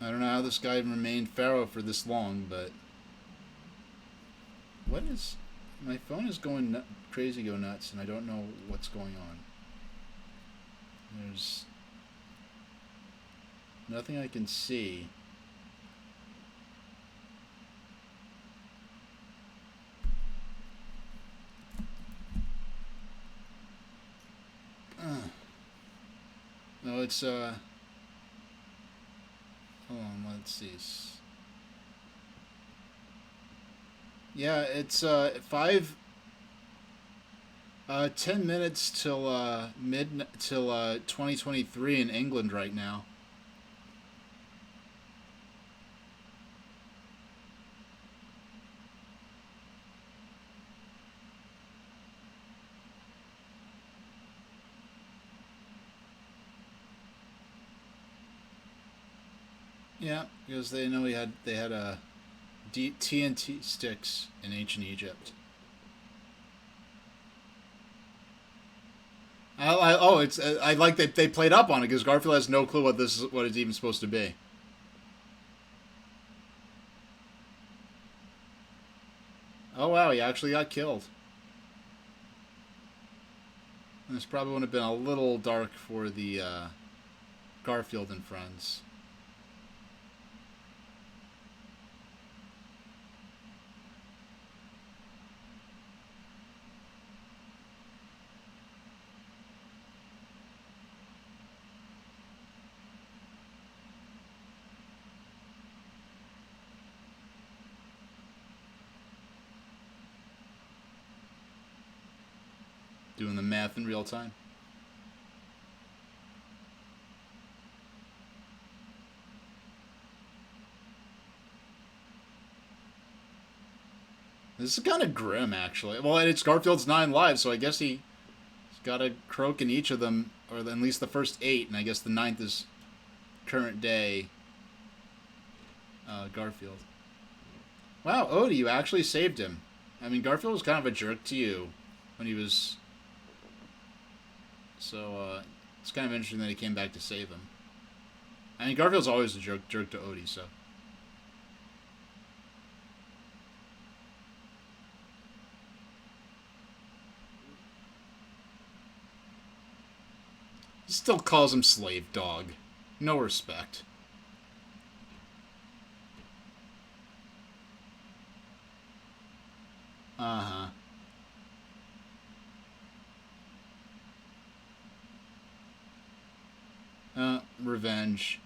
I don't know how this guy remained Pharaoh for this long, but... What is... My phone is going crazy, go nuts, and I don't know what's going on. There's... nothing I can see. No, it's, hold on, let's see. Yeah, it's 10 minutes till 2023 in England right now. Yeah, because they know they had TNT sticks in ancient Egypt. I like that they played up on it because Garfield has no clue what it's even supposed to be. Oh wow, he actually got killed. This probably would have been a little dark for the Garfield and friends. Doing the math in real time. This is kind of grim, actually. Well, it's Garfield's 9 lives, so I guess he's got a croak in each of them, or at least the first 8, and I guess the 9th is current day Garfield. Wow, Odie, you actually saved him. I mean, Garfield was kind of a jerk to you when he was... So, it's kind of interesting that he came back to save him. I mean, Garfield's always a jerk to Odie, so... He still calls him slave dog. No respect. Uh-huh. Revenge.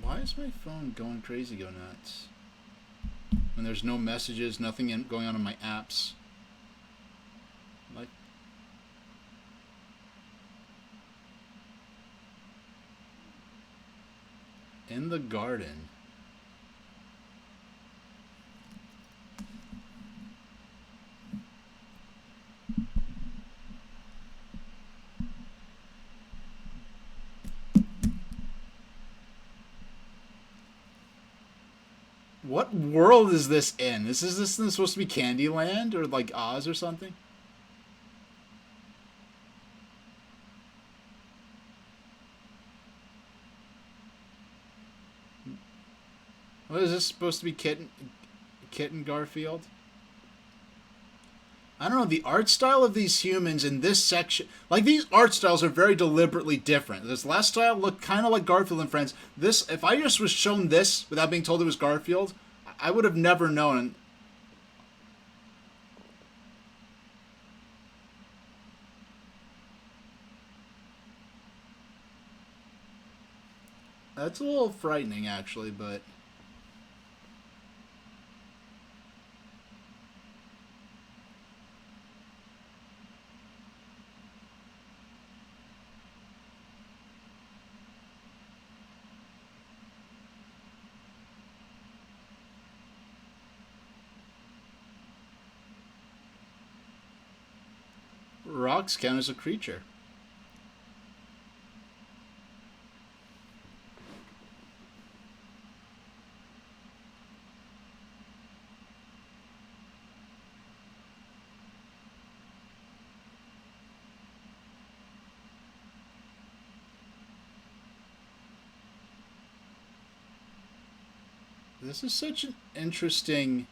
Why is my phone going crazy, go nuts? When there's no messages, nothing going on in my apps. Like... In the garden. What world is this in? Is this supposed to be Candyland or like Oz or something? What is this supposed to be, Kitten Garfield? I don't know, the art style of these humans in this section, like these art styles are very deliberately different. This last style looked kind of like Garfield and Friends. This, if I just was shown this without being told it was Garfield, I would have never known. That's a little frightening, actually, but... Rocks count as a creature. This is such an interesting...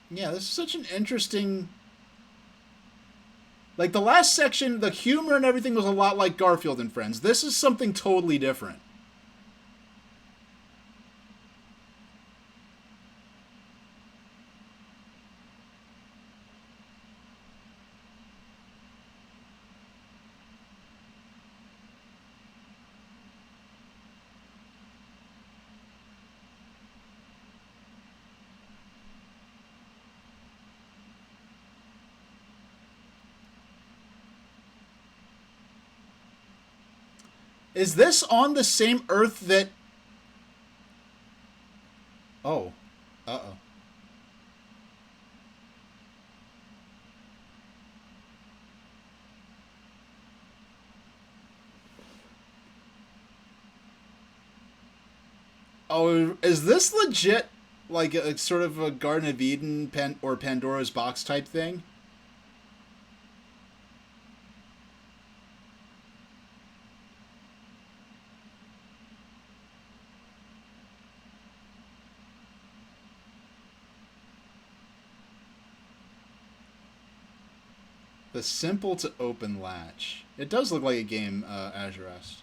Yeah, this is such an interesting... Like, the last section, the humor and everything was a lot like Garfield and Friends. This is something totally different. Is this on the same Earth that... Oh. Uh-oh. Oh, is this legit, like, a sort of a Garden of Eden or Pandora's Box type thing? The simple to open latch. It does look like a game, Azure Rest.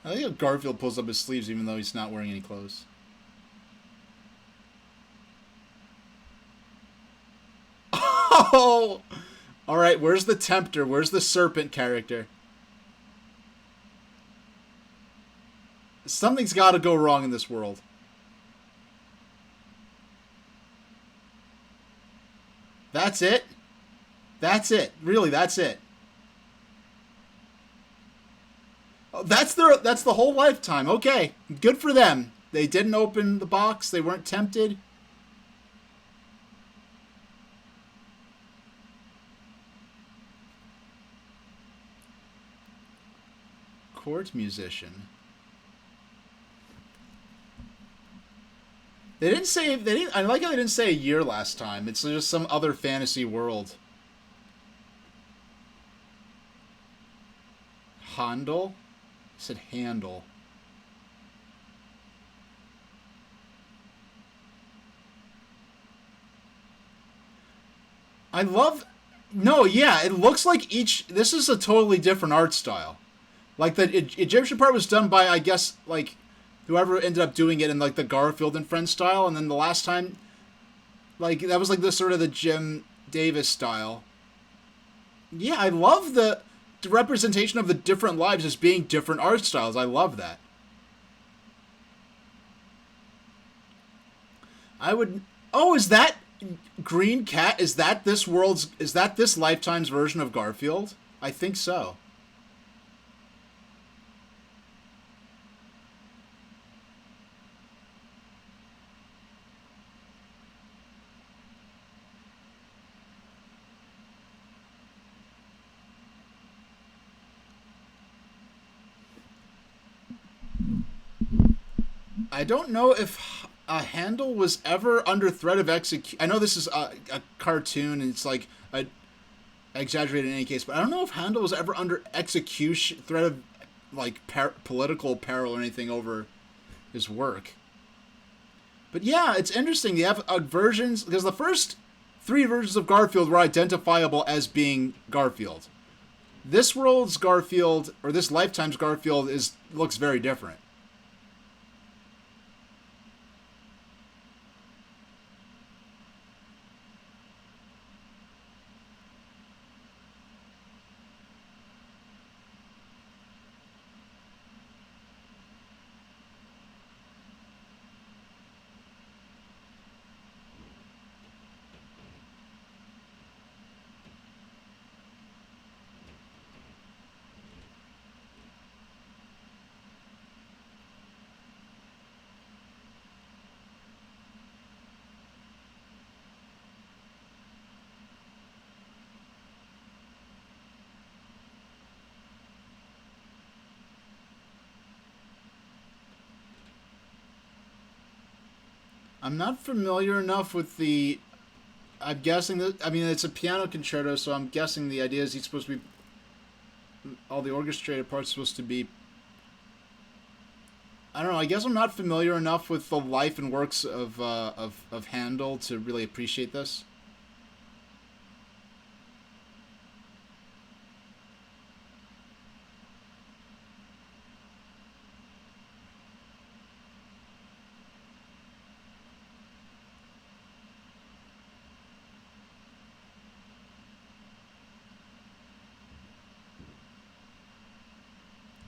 I think how Garfield pulls up his sleeves even though he's not wearing any clothes. Oh! Alright, where's the Tempter? Where's the Serpent character? Something's got to go wrong in this world. That's it? That's it. Really, that's it. Oh, that's the whole lifetime. Okay. Good for them. They didn't open the box. They weren't tempted. Court musician. They didn't say... I like how they didn't say a year last time. It's just some other fantasy world. Handel? I said handle. I love... No, yeah, it looks like each... This is a totally different art style. Like, the Egyptian part was done by, I guess, like... Whoever ended up doing it in, like, the Garfield and Friends style, and then the last time, like, that was, like, the sort of the Jim Davis style. Yeah, I love the representation of the different lives as being different art styles. I love that. I would... Oh, is that Green Cat? Is that this world's... Is that this lifetime's version of Garfield? I think so. I don't know if Handel was ever under threat of execution. I know this is a cartoon, and it's like a exaggerated in any case, but I don't know if Handel was ever under execution, threat of like political peril or anything over his work. But yeah, it's interesting. You have versions, because the first 3 versions of Garfield were identifiable as being Garfield. This world's Garfield, or this lifetime's Garfield, looks very different. I'm not familiar enough with the. I'm guessing that. I mean, it's a piano concerto, so I'm guessing the idea is he's supposed to be. All the orchestrated parts supposed to be. I don't know. I guess I'm not familiar enough with the life and works of Handel to really appreciate this.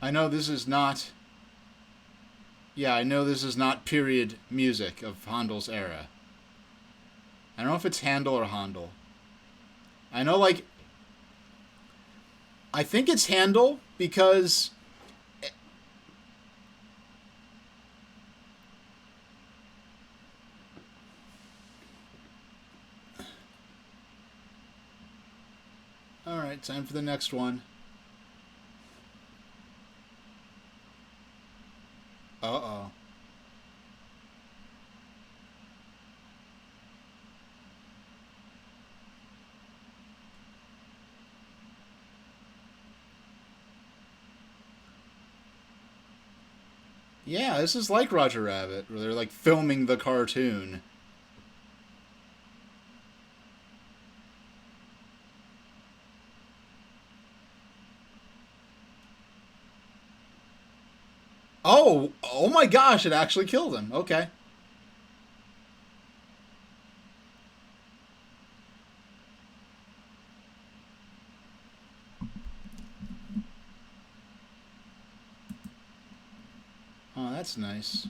I know this is not. Yeah, I know this is not period music of Handel's era. I don't know if it's Handel or Handel. I know, like. I think it's Handel because. Alright, time for the next one. Uh-oh. Yeah, this is like Roger Rabbit, where they're like filming the cartoon. Oh my gosh, it actually killed him. Okay. Oh, that's nice.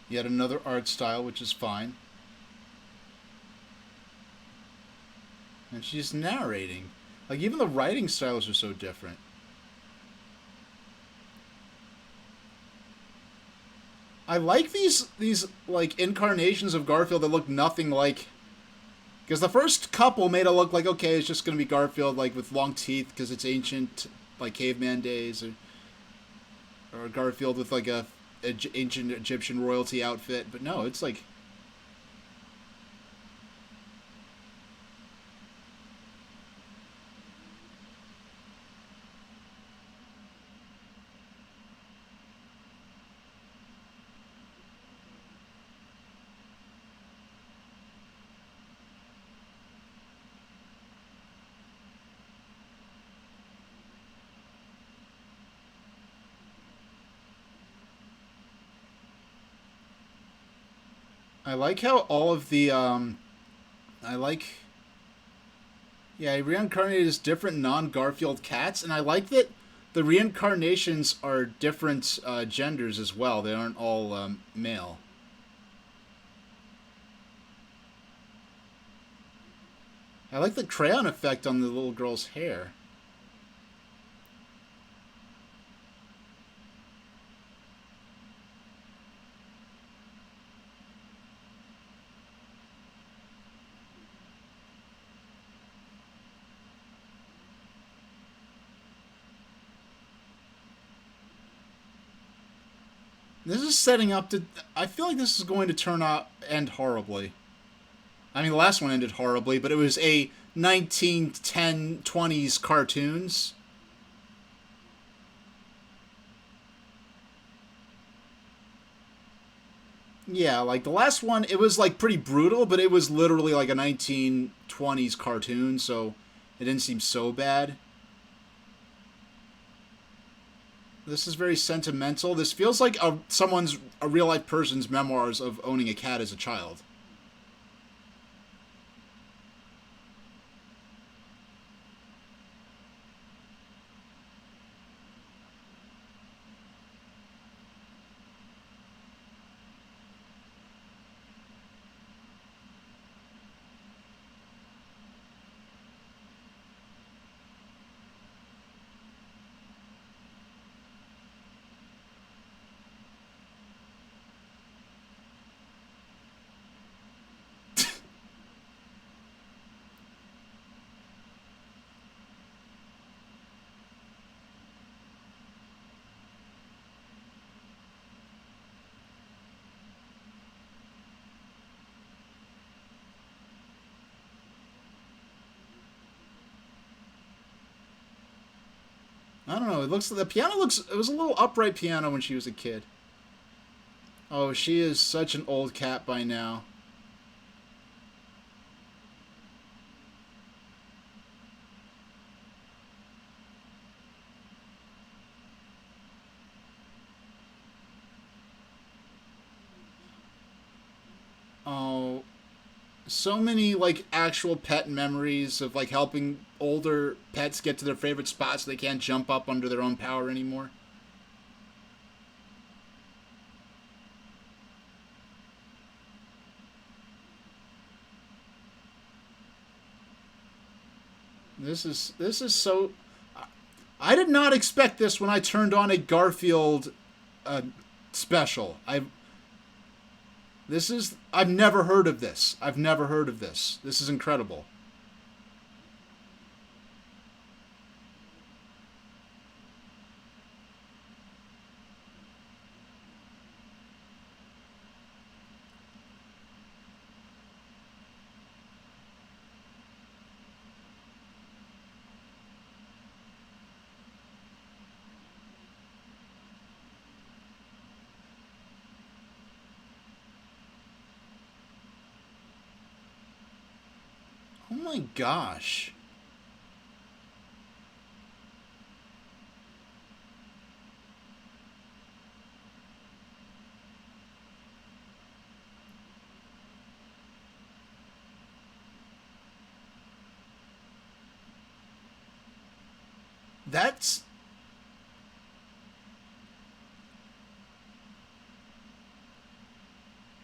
Yet another art style, which is fine. And she's narrating. Like, even the writing styles are so different. I like these like incarnations of Garfield that look nothing like, because the first couple made it look like, okay, it's just gonna be Garfield like with long teeth because it's ancient, like caveman days, or Garfield with like a ancient Egyptian royalty outfit. But no, it's like. I like how all of the I like. Yeah, he reincarnated as different non-Garfield cats, and I like that the reincarnations are different genders as well. They aren't all male. I like the crayon effect on the little girl's hair. This is setting up to. I feel like this is going to end horribly. I mean, the last one ended horribly, but it was a 1910-20s cartoons. Yeah, like the last one, it was like pretty brutal, but it was literally like a 1920s cartoon, so it didn't seem so bad. This is very sentimental. This feels like a real life person's memoirs of owning a cat as a child. I don't know. It looks the piano looks. It was a little upright piano when she was a kid. Oh, she is such an old cat by now. Oh, so many like actual pet memories of like helping older pets get to their favorite spots so they can't jump up under their own power anymore. This is so. I did not expect this when I turned on a Garfield uh, special. I've never heard of this. I've never heard of this. This is incredible. Oh my gosh. That's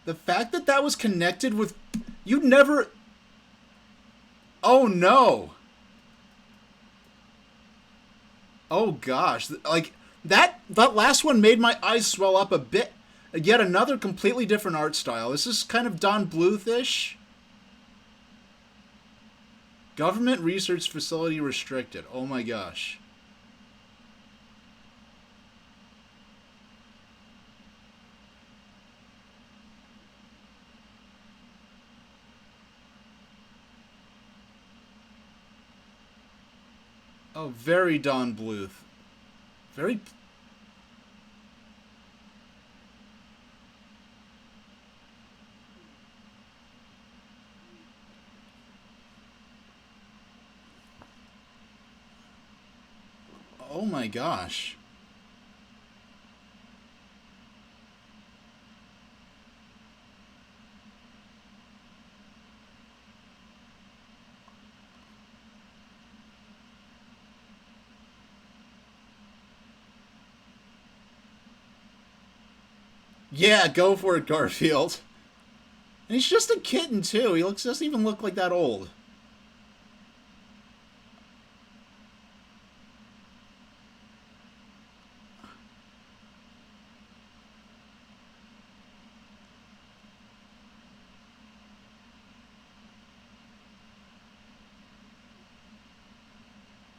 the fact that that was connected with. You never. Oh no. Oh gosh. Like that last one made my eyes swell up a bit. Yet another completely different art style. This is kind of Don Bluth-ish. Government research facility restricted. Oh my gosh. Oh, very Don Bluth. Very. Oh my gosh. Yeah, go for it, Garfield. And he's just a kitten too. He looks doesn't even look like that old.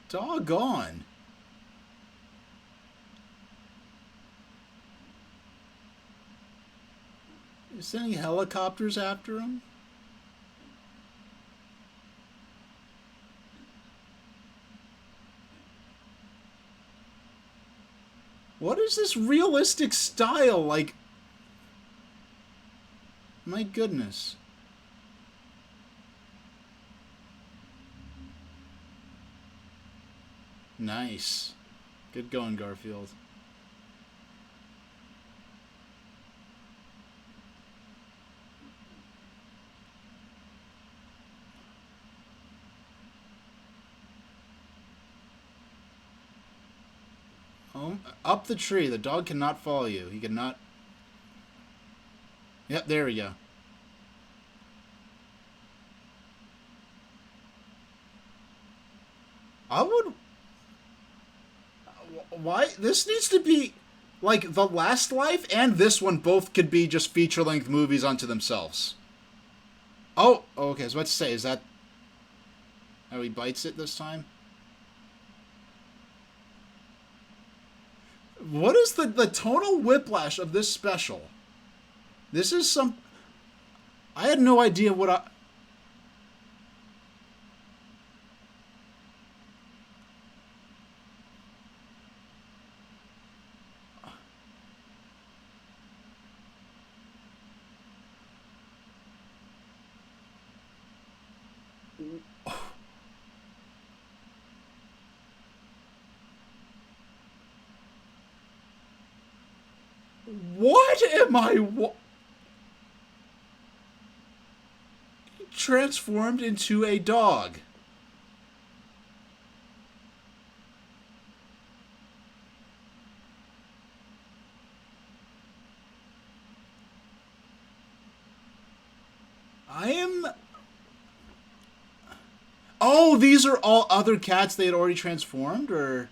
Doggone. Is sending helicopters after him? What is this realistic style? Like, my goodness. Nice. Good going, Garfield. Up the tree. The dog cannot follow you. He cannot... Yep, there we go. I would... Why? This needs to be... Like, The Last Life and this one both could be just feature-length movies unto themselves. Oh, okay, I was about to say, is that how he bites it this time? What is the tonal whiplash of this special? This is some... I had no idea what I... What am I... Transformed into a dog. I am... Oh, these are all other cats they had already transformed, or...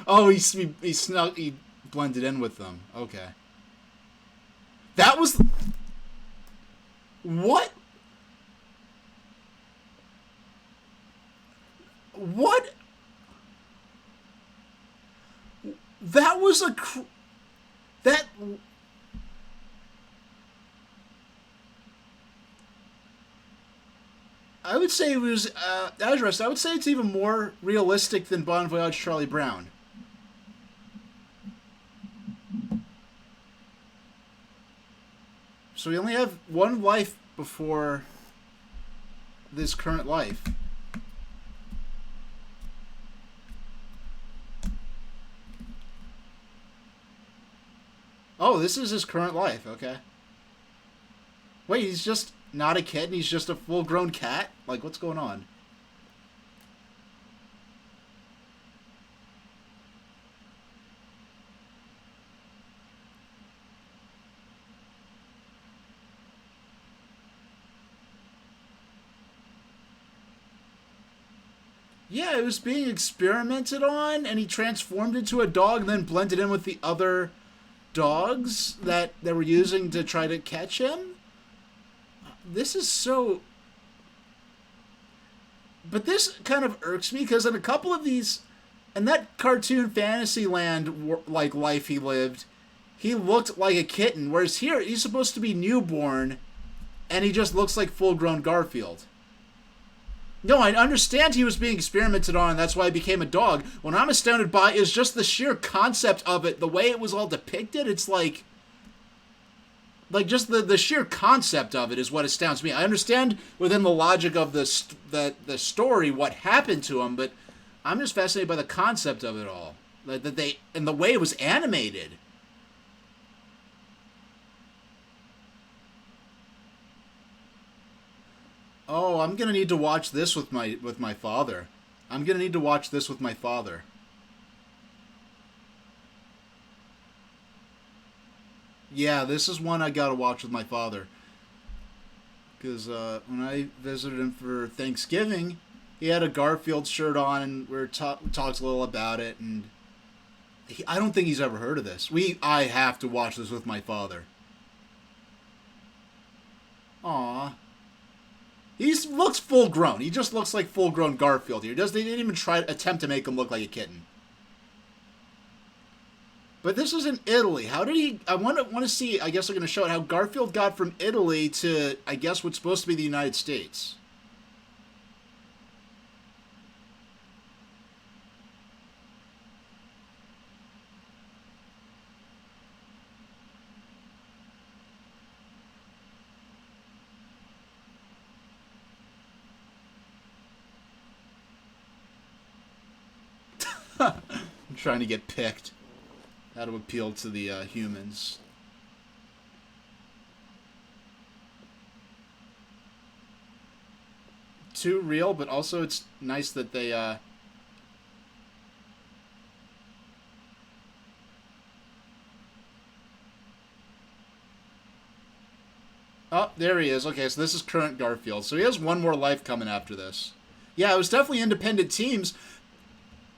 Oh, he blended in with them. Okay. That was... What? What? That was a... That... I would say it was... Address, I would say it's even more realistic than Bon Voyage Charlie Brown. So we only have one life before this current life. Oh, this is his current life, okay. Wait, he's just not a kid and he's just a full-grown cat? Like, what's going on? Yeah, it was being experimented on, and he transformed into a dog and then blended in with the other dogs that they were using to try to catch him. This is so... But this kind of irks me, because in a couple of these... In that cartoon Fantasyland, like, life he lived, he looked like a kitten, whereas here, he's supposed to be newborn, and he just looks like full-grown Garfield. No, I understand he was being experimented on, and that's why he became a dog. What I'm astounded by is just the sheer concept of it, the way it was all depicted. It's like just the sheer concept of it is what astounds me. I understand within the logic of the story what happened to him, but I'm just fascinated by the concept of it all. That they, and the way it was animated. Oh, I'm gonna need to watch this with my father. I'm gonna need to watch this with my father. Yeah, this is one I gotta watch with my father. Because when I visited him for Thanksgiving, he had a Garfield shirt on, and we talked a little about it. And I don't think he's ever heard of this. I have to watch this with my father. Aw. He looks full grown. He just looks like full grown Garfield here. They didn't even attempt to make him look like a kitten. But this was in Italy. How did he? I want to see. I guess I'm going to show it how Garfield got from Italy to, I guess, what's supposed to be the United States. I'm trying to get picked. How to appeal to the humans. Too real, but also it's nice that they Oh, there he is. Okay, so this is current Garfield. So he has one more life coming after this. Yeah, it was definitely independent teams.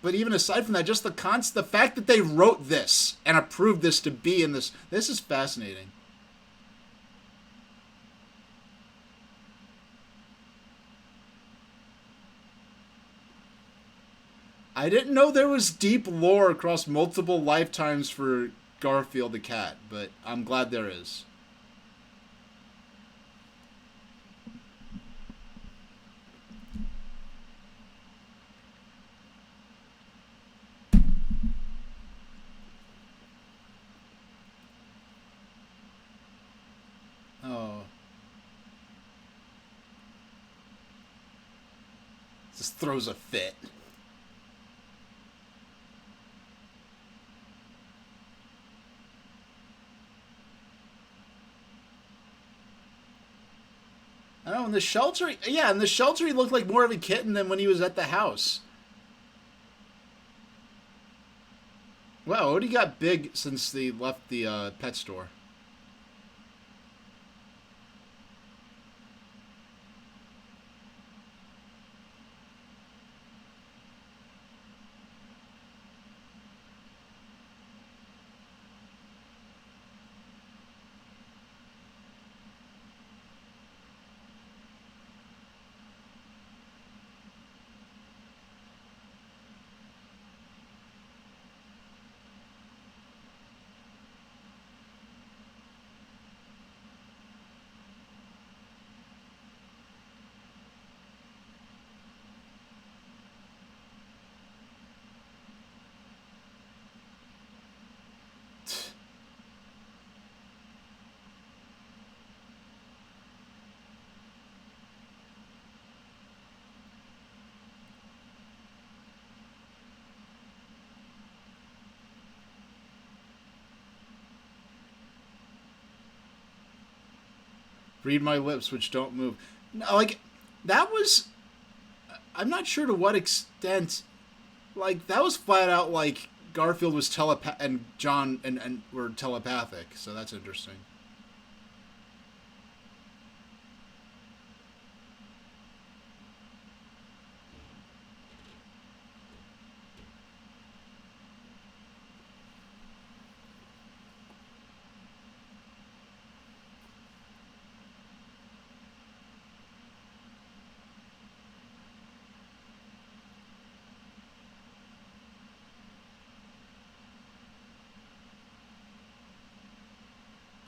But even aside from that, just the fact that they wrote this and approved this to be in this is fascinating. I didn't know there was deep lore across multiple lifetimes for Garfield the cat, but I'm glad there is. Oh. Just throws a fit. I know, in the shelter, yeah, in the shelter he looked like more of a kitten than when he was at the house. Wow, Odie got big since they left the pet store. Read my lips, which don't move. No, like, that was. I'm not sure to what extent. Like, that was flat out like Garfield was and John and were telepathic, so that's interesting.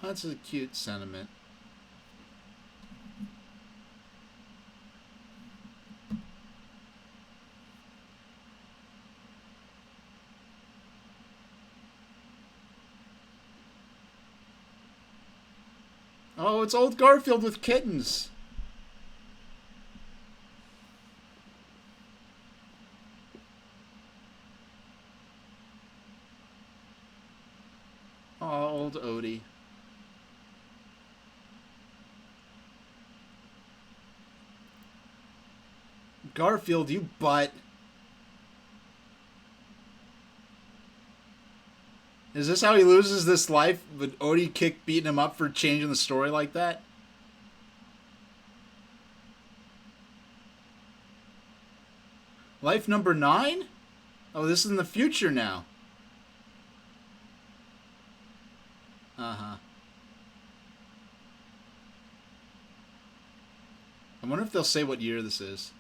That's a cute sentiment. Oh, it's old Garfield with kittens. Oh, old Odie. Garfield, you butt. Is this how he loses this life? With Odie beating him up for changing the story like that? Life number 9? Oh, this is in the future now. Uh-huh. I wonder if they'll say what year this is.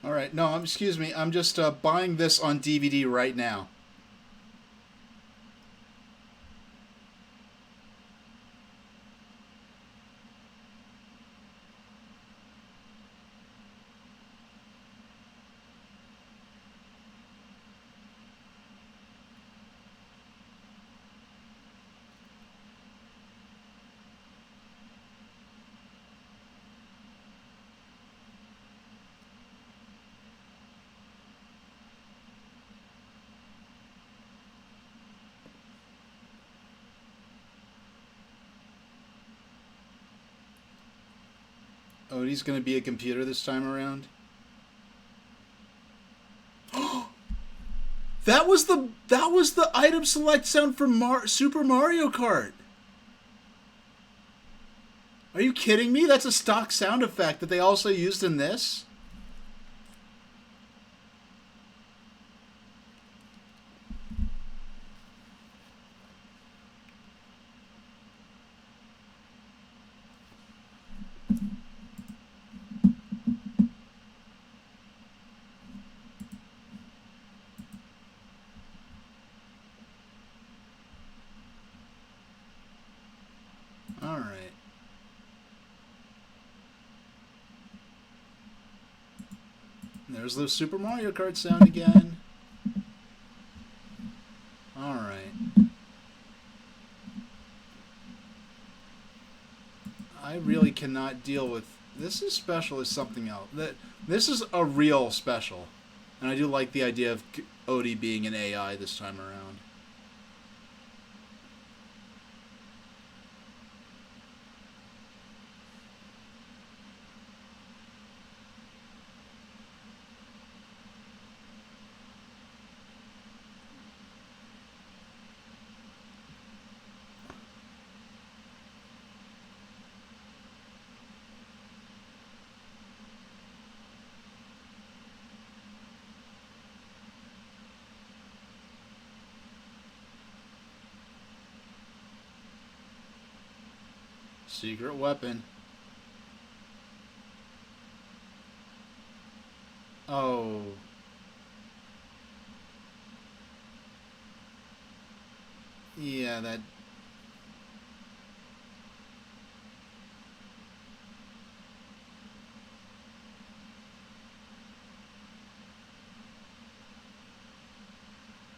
All right. No, excuse me. I'm just buying this on DVD right now. Odie's gonna be a computer this time around. That was the item select sound from Super Mario Kart. Are you kidding me? That's a stock sound effect that they also used in this. All right. There's the Super Mario Kart sound again. All right. I really cannot deal with this. Is special is something else. This is a real special, and I do like the idea of Odie being an AI this time around. Secret weapon. Oh. Yeah, that.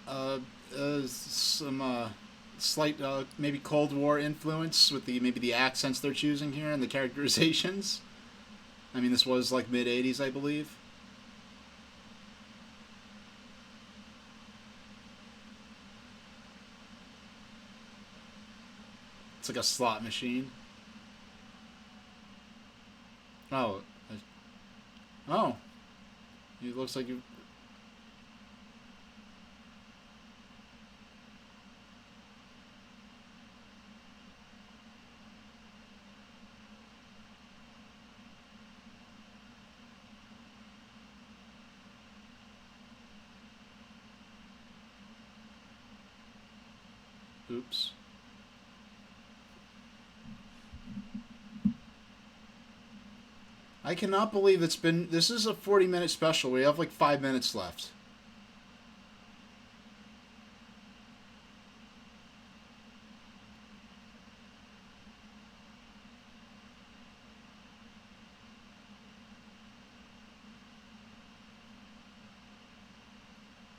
Uh, some slight maybe Cold War influence with the maybe the accents they're choosing here and the characterizations. I mean, this was like mid '80s, I believe. It's like a slot machine. Oh, oh, it looks like you. Oops. I cannot believe it's been. This is a 40-minute special. We have like 5 minutes left.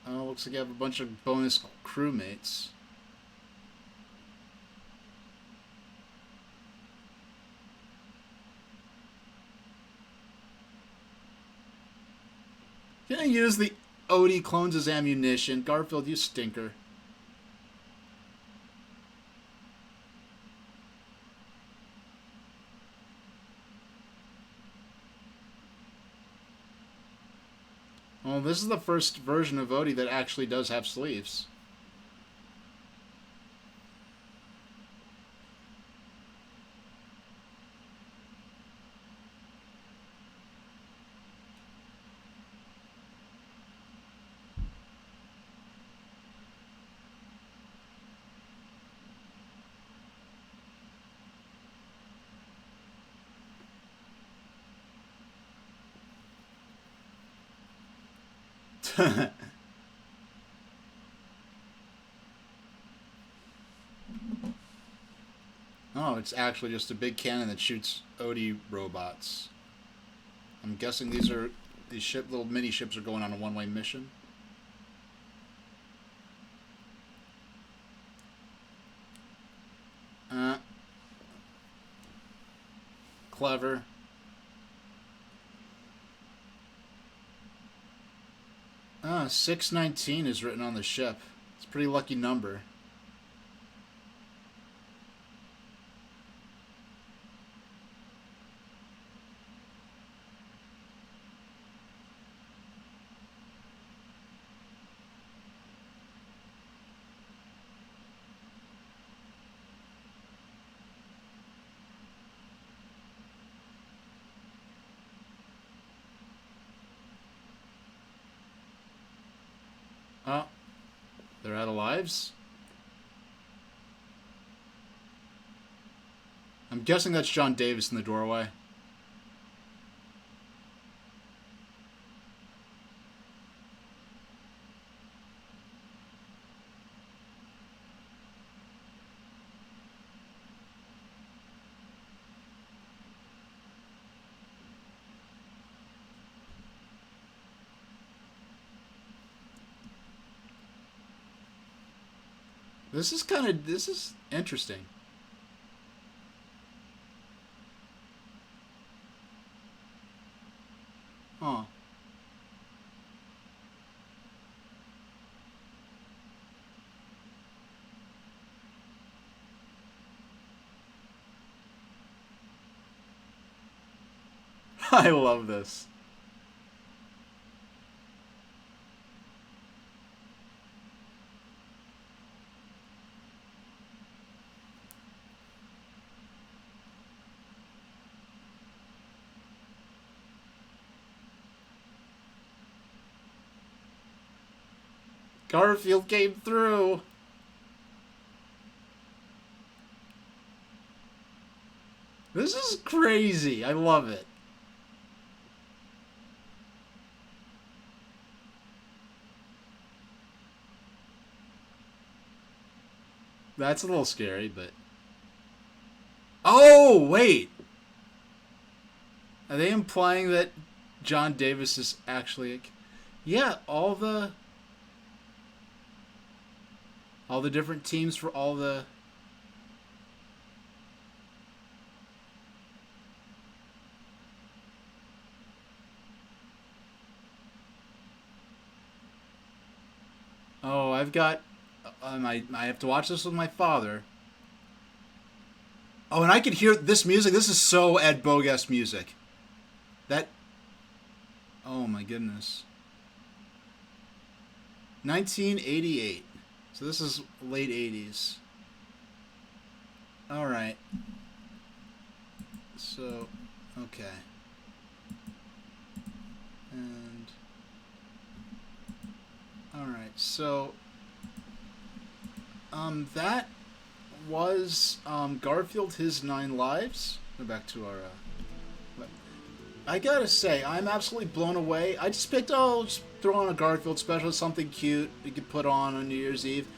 Oh, looks like you have a bunch of bonus crewmates. Can I use the Odie clones as ammunition? Garfield, you stinker. Well, this is the first version of Odie that actually does have sleeves. Oh, it's actually just a big cannon that shoots Odie robots. I'm guessing these little mini ships are going on a one-way mission. Clever. 619 is written on the ship. It's a pretty lucky number. Oh, they're out of lives? I'm guessing that's John Davis in the doorway. This is interesting. Huh. I love this. Garfield came through. This is crazy. I love it. That's a little scary, but... Oh, wait! Are they implying that John Davis is actually... Yeah, all the different teams for all the... Oh, I've got... I have to watch this with my father. Oh, and I could hear this music. This is so Ed Bogas music. That... Oh, my goodness. 1988. So this is late 80s. Alright. So, okay. And... Alright, so... that was, Garfield, His 9 Lives. Go back to our, I gotta say, I'm absolutely blown away. I just picked, just throw on a Garfield special, something cute you could put on New Year's Eve.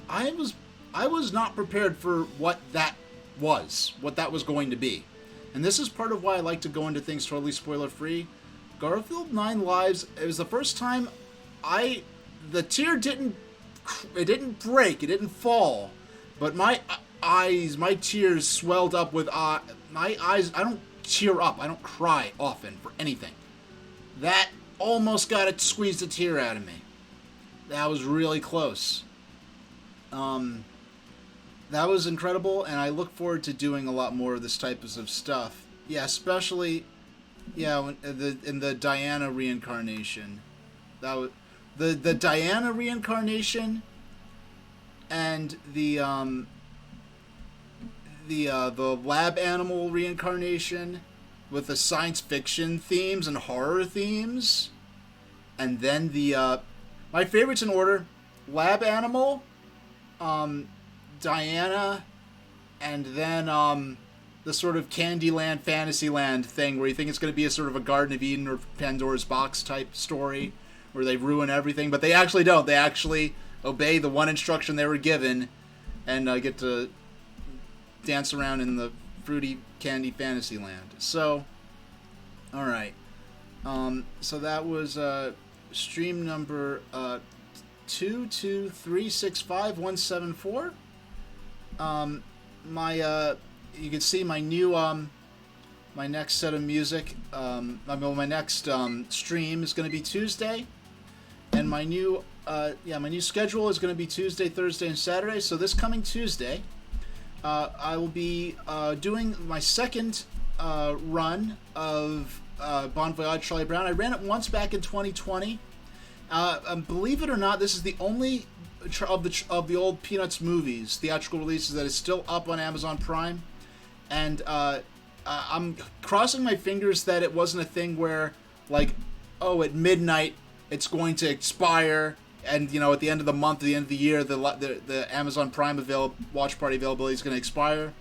I was not prepared for what that was going to be. And this is part of why I like to go into things totally spoiler-free. Garfield 9 Lives, it was the first time the tear didn't break, it didn't fall, but my tears swelled up with, my eyes, I don't tear up, I don't cry often for anything. That almost squeezed a tear out of me. That was really close. That was incredible, and I look forward to doing a lot more of this type of stuff. Yeah, especially, in the Diana reincarnation. That was... The Diana reincarnation and the lab animal reincarnation with the science fiction themes and horror themes, and then my favorites in order: lab animal, Diana, and then the sort of Candyland, Fantasyland thing where you think it's going to be a sort of a Garden of Eden or Pandora's Box type story, where they ruin everything, but they actually don't. They actually obey the one instruction they were given and get to dance around in the fruity candy fantasy land. So, all right. So that was stream number 22365-174. You can see my new my next set of music. My next stream is going to be Tuesday, and my new schedule is going to be Tuesday, Thursday, and Saturday. So this coming Tuesday, I will be doing my second run of Bon Voyage Charlie Brown. I ran it once back in 2020. Believe it or not, this is the only of the old Peanuts movies, theatrical releases, that is still up on Amazon Prime. And I'm crossing my fingers that it wasn't a thing where, like, at midnight it's going to expire, and at the end of the month, at the end of the year, the Amazon Prime watch party availability is going to expire.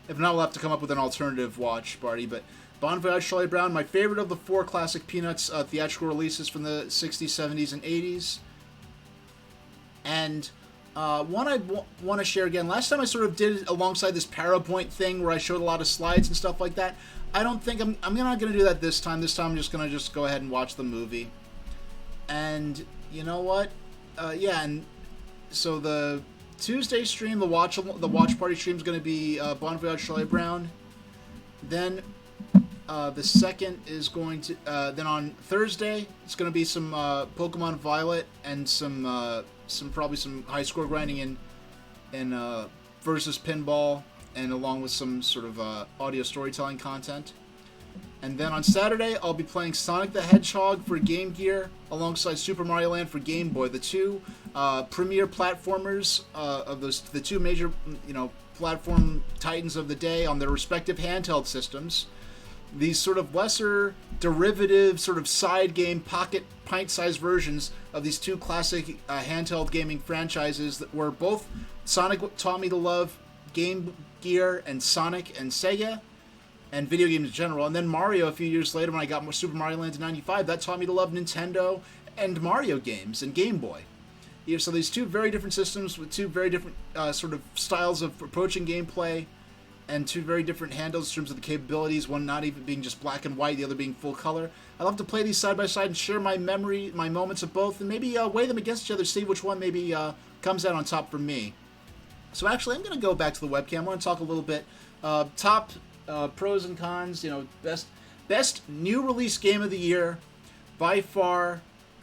If not, we'll have to come up with an alternative watch party. But Bon Voyage Charlie Brown, my favorite of the 4 classic Peanuts theatrical releases from the 60s, 70s, and 80s. And one I want to share again. Last time I sort of did it alongside this PowerPoint thing where I showed a lot of slides and stuff like that. I don't think I'm not going to do that this time. This time I'm just going to go ahead and watch the movie. And you know what? And so the Tuesday stream, the watch party stream is going to be Bon Voyage Charlie Brown. Then the second is going to then on Thursday it's going to be some Pokemon Violet and some probably some high score grinding in versus pinball, and along with some sort of audio storytelling content. And then on Saturday, I'll be playing Sonic the Hedgehog for Game Gear alongside Super Mario Land for Game Boy, the two premier platformers of the two major platform titans of the day on their respective handheld systems. These sort of lesser derivative, sort of side game, pocket pint-sized versions of these two classic handheld gaming franchises that were both Sonic taught me to love Game Gear and Sonic and Sega, and video games in general. And then Mario a few years later when I got Super Mario Land in 95, that taught me to love Nintendo and Mario games and Game Boy. So these two very different systems with two very different sort of styles of approaching gameplay, and two very different handles in terms of the capabilities, one not even being just black and white, the other being full color. I love to play these side by side and share my moments of both, and maybe weigh them against each other, see which one maybe comes out on top for me. So actually, I'm going to go back to the webcam. I want to talk a little bit top pros and cons. Best new release game of the year by far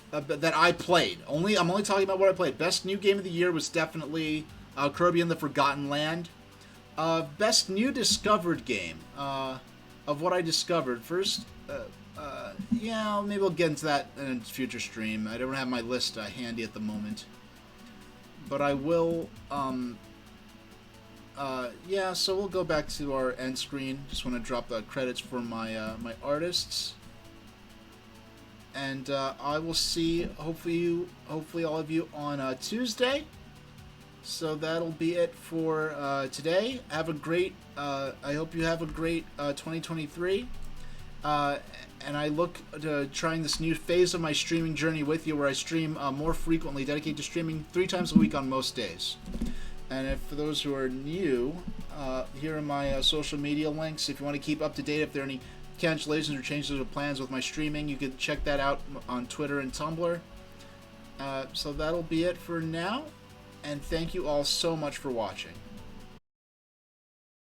that I played. I'm only talking about what I played. Best new game of the year was definitely Kirby and the Forgotten Land. Best new discovered game of what I discovered. First, maybe we'll get into that in a future stream. I don't have my list handy at the moment, but I will. So we'll go back to our end screen. Just want to drop the credits for my artists, and I will see hopefully all of you on Tuesday. So that'll be it for today. Have a great. I hope you have a great 2023. And I look to trying this new phase of my streaming journey with you, where I stream more frequently, dedicated to streaming 3 times a week on most days. And for those who are new, here are my social media links. If you want to keep up to date, if there are any cancellations or changes of plans with my streaming, you can check that out on Twitter and Tumblr. So that'll be it for now. And thank you all so much for watching.